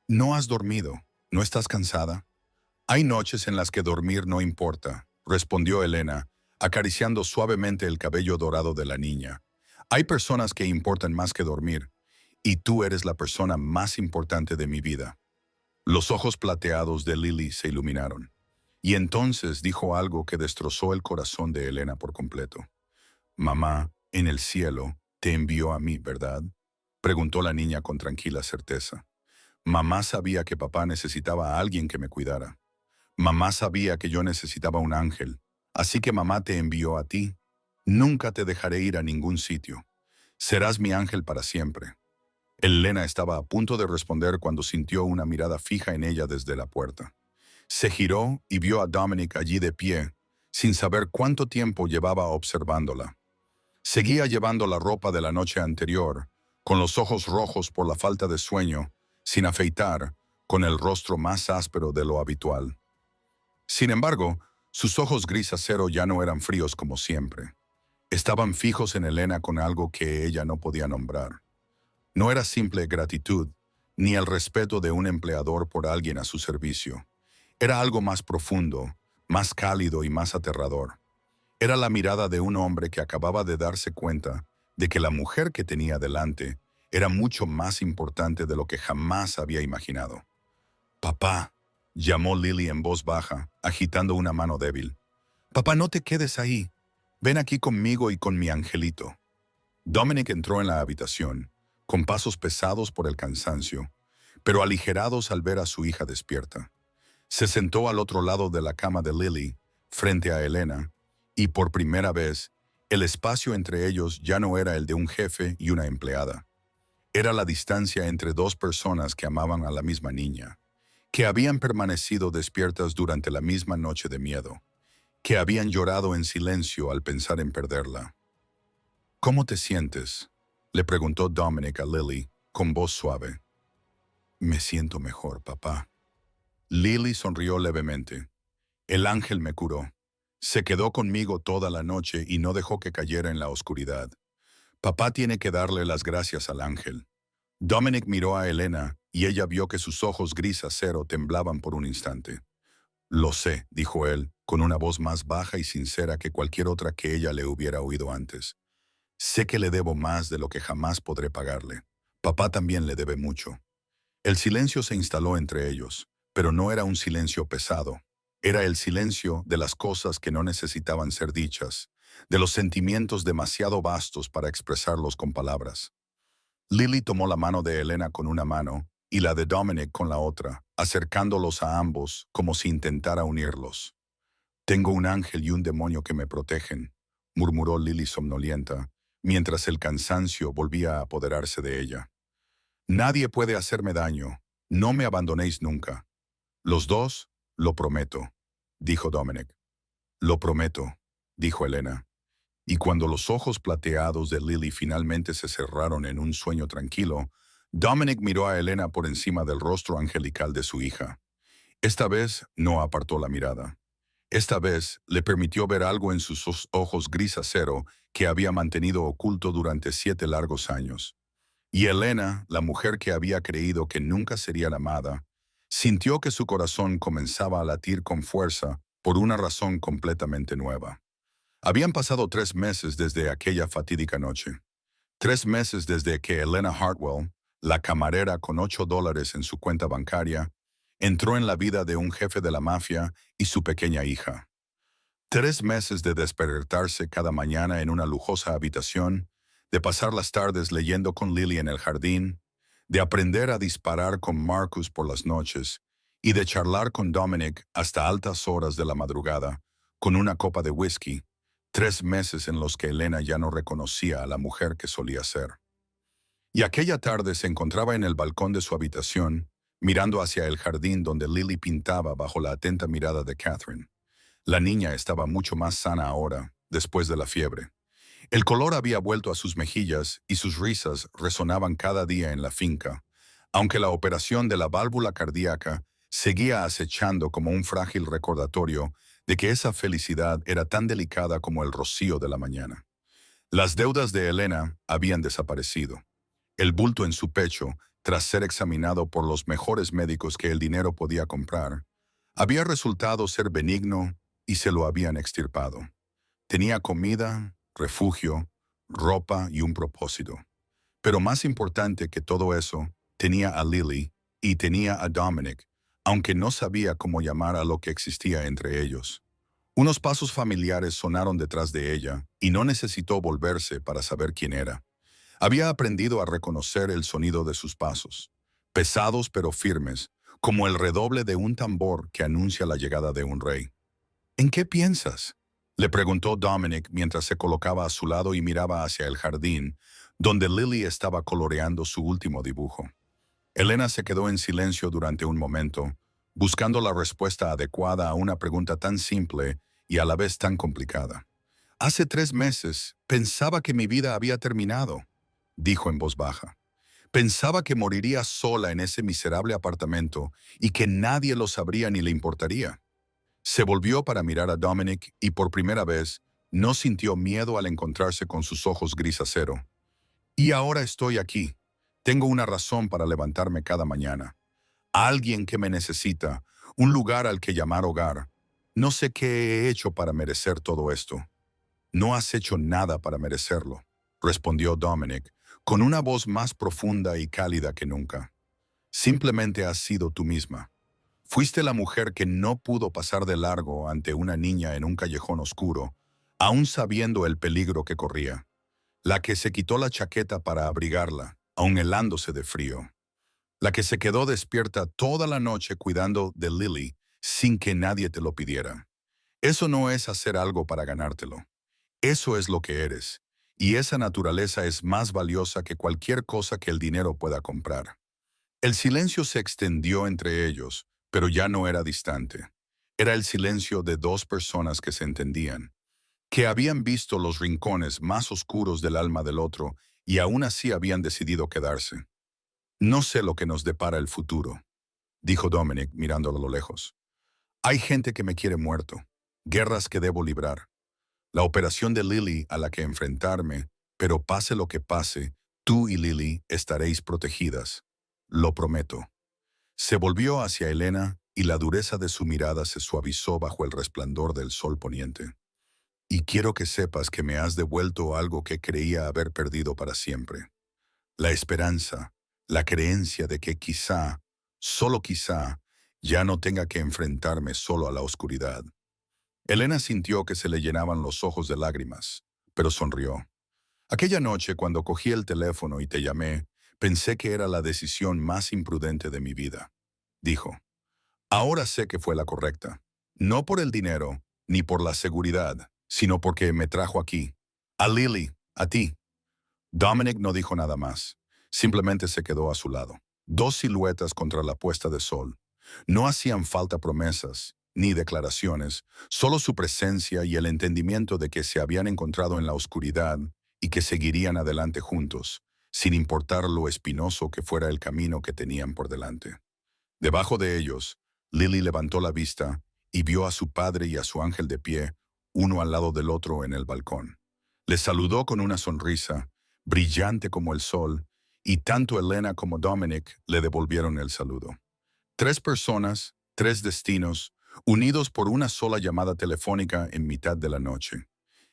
¿No has dormido? ¿No estás cansada? Hay noches en las que dormir no importa, respondió Elena, acariciando suavemente el cabello dorado de la niña. Hay personas que importan más que dormir, y tú eres la persona más importante de mi vida. Los ojos plateados de Lily se iluminaron, y entonces dijo algo que destrozó el corazón de Elena por completo. Mamá, en el cielo, te envió a mí, ¿verdad?, preguntó la niña con tranquila certeza. Mamá sabía que papá necesitaba a alguien que me cuidara. Mamá sabía que yo necesitaba un ángel, así que mamá te envió a ti. Nunca te dejaré ir a ningún sitio. Serás mi ángel para siempre. Elena estaba a punto de responder cuando sintió una mirada fija en ella desde la puerta. Se giró y vio a Dominic allí de pie, sin saber cuánto tiempo llevaba observándola. Seguía llevando la ropa de la noche anterior, con los ojos rojos por la falta de sueño, sin afeitar, con el rostro más áspero de lo habitual. Sin embargo, sus ojos gris acero ya no eran fríos como siempre. Estaban fijos en Elena con algo que ella no podía nombrar. No era simple gratitud, ni el respeto de un empleador por alguien a su servicio. Era algo más profundo, más cálido y más aterrador. Era la mirada de un hombre que acababa de darse cuenta de que la mujer que tenía delante era mucho más importante de lo que jamás había imaginado. «Papá», llamó Lily en voz baja, agitando una mano débil. «Papá, no te quedes ahí. Ven aquí conmigo y con mi angelito». Dominic entró en la habitación, con pasos pesados por el cansancio, pero aligerados al ver a su hija despierta. Se sentó al otro lado de la cama de Lily, frente a Elena, y por primera vez, el espacio entre ellos ya no era el de un jefe y una empleada. Era la distancia entre dos personas que amaban a la misma niña, que habían permanecido despiertas durante la misma noche de miedo, que habían llorado en silencio al pensar en perderla. «¿Cómo te sientes?», le preguntó Dominic a Lily, con voz suave. «Me siento mejor, papá». Lily sonrió levemente. «El ángel me curó. Se quedó conmigo toda la noche y no dejó que cayera en la oscuridad. Papá tiene que darle las gracias al ángel». Dominic miró a Elena y ella vio que sus ojos gris acero temblaban por un instante. «Lo sé», dijo él, con una voz más baja y sincera que cualquier otra que ella le hubiera oído antes. «Sé que le debo más de lo que jamás podré pagarle. Papá también le debe mucho». El silencio se instaló entre ellos, pero no era un silencio pesado. Era el silencio de las cosas que no necesitaban ser dichas, de los sentimientos demasiado vastos para expresarlos con palabras. Lily tomó la mano de Elena con una mano y la de Dominic con la otra, acercándolos a ambos como si intentara unirlos. «Tengo un ángel y un demonio que me protegen», murmuró Lily somnolienta, mientras el cansancio volvía a apoderarse de ella. «Nadie puede hacerme daño. No me abandonéis nunca». «Los dos, lo prometo», dijo Dominic. «Lo prometo», dijo Elena. Y cuando los ojos plateados de Lily finalmente se cerraron en un sueño tranquilo, Dominic miró a Elena por encima del rostro angelical de su hija. Esta vez no apartó la mirada. Esta vez le permitió ver algo en sus ojos gris acero que había mantenido oculto durante 7 largos años. Y Elena, la mujer que había creído que nunca sería amada, sintió que su corazón comenzaba a latir con fuerza por una razón completamente nueva. Habían pasado 3 meses desde aquella fatídica noche. 3 meses desde que Elena Hartwell, la camarera con $8 en su cuenta bancaria, entró en la vida de un jefe de la mafia y su pequeña hija. 3 meses de despertarse cada mañana en una lujosa habitación, de pasar las tardes leyendo con Lily en el jardín, de aprender a disparar con Marcus por las noches y de charlar con Dominic hasta altas horas de la madrugada, con una copa de whisky. 3 meses en los que Elena ya no reconocía a la mujer que solía ser. Y aquella tarde se encontraba en el balcón de su habitación, mirando hacia el jardín donde Lily pintaba bajo la atenta mirada de Catherine. La niña estaba mucho más sana ahora, después de la fiebre. El color había vuelto a sus mejillas y sus risas resonaban cada día en la finca, aunque la operación de la válvula cardíaca seguía acechando como un frágil recordatorio de que esa felicidad era tan delicada como el rocío de la mañana. Las deudas de Elena habían desaparecido. El bulto en su pecho, tras ser examinado por los mejores médicos que el dinero podía comprar, había resultado ser benigno y se lo habían extirpado. Tenía comida, refugio, ropa y un propósito. Pero más importante que todo eso, tenía a Lily y tenía a Dominic, aunque no sabía cómo llamar a lo que existía entre ellos. Unos pasos familiares sonaron detrás de ella y no necesitó volverse para saber quién era. Había aprendido a reconocer el sonido de sus pasos, pesados pero firmes, como el redoble de un tambor que anuncia la llegada de un rey. «¿En qué piensas?», le preguntó Dominic mientras se colocaba a su lado y miraba hacia el jardín, donde Lily estaba coloreando su último dibujo. Elena se quedó en silencio durante un momento, buscando la respuesta adecuada a una pregunta tan simple y a la vez tan complicada. «Hace 3 meses pensaba que mi vida había terminado», dijo en voz baja. «Pensaba que moriría sola en ese miserable apartamento y que nadie lo sabría ni le importaría». Se volvió para mirar a Dominic y por primera vez no sintió miedo al encontrarse con sus ojos gris acero. «Y ahora estoy aquí. Tengo una razón para levantarme cada mañana. Alguien que me necesita, un lugar al que llamar hogar. No sé qué he hecho para merecer todo esto». «No has hecho nada para merecerlo», respondió Dominic, con una voz más profunda y cálida que nunca. «Simplemente has sido tú misma. Fuiste la mujer que no pudo pasar de largo ante una niña en un callejón oscuro, aún sabiendo el peligro que corría. La que se quitó la chaqueta para abrigarla, aún helándose de frío. La que se quedó despierta toda la noche cuidando de Lily sin que nadie te lo pidiera. Eso no es hacer algo para ganártelo. Eso es lo que eres, y esa naturaleza es más valiosa que cualquier cosa que el dinero pueda comprar». El silencio se extendió entre ellos, pero ya no era distante. Era el silencio de 2 personas que se entendían, que habían visto los rincones más oscuros del alma del otro y aún así habían decidido quedarse. «No sé lo que nos depara el futuro», dijo Dominic mirándolo a lo lejos. «Hay gente que me quiere muerto, guerras que debo librar, la operación de Lily a la que enfrentarme, pero pase lo que pase, tú y Lily estaréis protegidas. Lo prometo». Se volvió hacia Elena y la dureza de su mirada se suavizó bajo el resplandor del sol poniente. «Y quiero que sepas que me has devuelto algo que creía haber perdido para siempre. La esperanza, la creencia de que quizá, solo quizá, ya no tenga que enfrentarme solo a la oscuridad. Elena sintió que se le llenaban los ojos de lágrimas, pero sonrió. Aquella noche, cuando cogí el teléfono y te llamé, pensé que era la decisión más imprudente de mi vida. Dijo, ahora sé que fue la correcta. No por el dinero, ni por la seguridad, sino porque me trajo aquí. A Lily, a ti. Dominic no dijo nada más. Simplemente se quedó a su lado. Dos siluetas contra la puesta de sol. No hacían falta promesas, ni declaraciones, solo su presencia y el entendimiento de que se habían encontrado en la oscuridad y que seguirían adelante juntos, sin importar lo espinoso que fuera el camino que tenían por delante. Debajo de ellos, Lily levantó la vista y vio a su padre y a su ángel de pie, uno al lado del otro en el balcón. Les saludó con una sonrisa, brillante como el sol, y tanto Elena como Dominic le devolvieron el saludo. Tres personas, tres destinos, unidos por una sola llamada telefónica en mitad de la noche.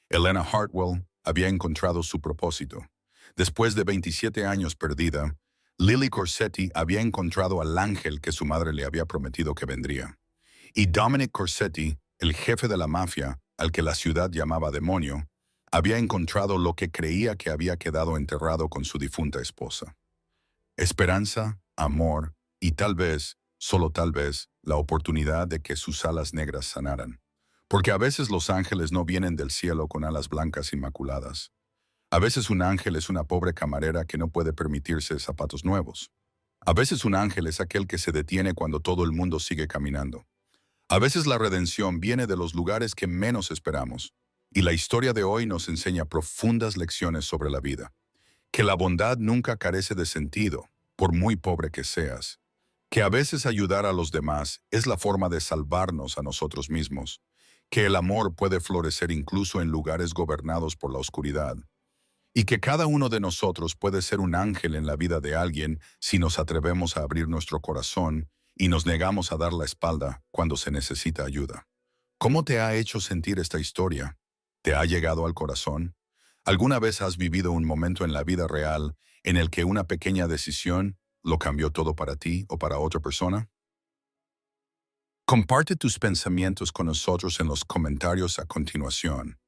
Elena Hartwell había encontrado su propósito. Después de 27 años perdida, Lily Corsetti había encontrado al ángel que su madre le había prometido que vendría. Y Dominic Corsetti, el jefe de la mafia, al que la ciudad llamaba demonio, había encontrado lo que creía que había quedado enterrado con su difunta esposa. Esperanza, amor y tal vez, solo tal vez, la oportunidad de que sus alas negras sanaran. Porque a veces los ángeles no vienen del cielo con alas blancas inmaculadas. A veces un ángel es una pobre camarera que no puede permitirse zapatos nuevos. A veces un ángel es aquel que se detiene cuando todo el mundo sigue caminando. A veces la redención viene de los lugares que menos esperamos. Y la historia de hoy nos enseña profundas lecciones sobre la vida. Que la bondad nunca carece de sentido, por muy pobre que seas. Que a veces ayudar a los demás es la forma de salvarnos a nosotros mismos. Que el amor puede florecer incluso en lugares gobernados por la oscuridad. Y que cada uno de nosotros puede ser un ángel en la vida de alguien si nos atrevemos a abrir nuestro corazón y nos negamos a dar la espalda cuando se necesita ayuda. ¿Cómo te ha hecho sentir esta historia? ¿Te ha llegado al corazón? ¿Alguna vez has vivido un momento en la vida real en el que una pequeña decisión lo cambió todo para ti o para otra persona? Comparte tus pensamientos con nosotros en los comentarios a continuación,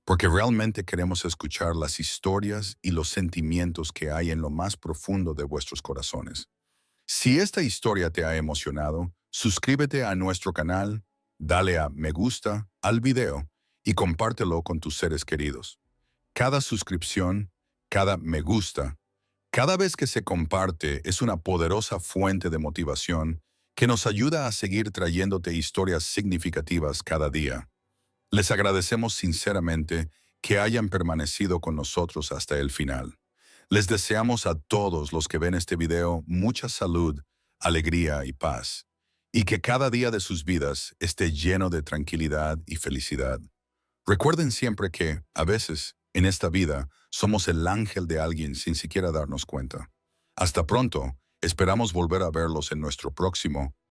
porque realmente queremos escuchar las historias y los sentimientos que hay en lo más profundo de vuestros corazones. Si esta historia te ha emocionado, suscríbete a nuestro canal, dale a me gusta al video y compártelo con tus seres queridos. Cada suscripción, cada me gusta, cada vez que se comparte es una poderosa fuente de motivación que nos ayuda a seguir trayéndote historias significativas cada día. Les agradecemos sinceramente que hayan permanecido con nosotros hasta el final. Les deseamos a todos los que ven este video mucha salud, alegría y paz, y que cada día de sus vidas esté lleno de tranquilidad y felicidad. Recuerden siempre que, a veces, en esta vida, somos el ángel de alguien sin siquiera darnos cuenta. Hasta pronto, esperamos volver a verlos en nuestro próximo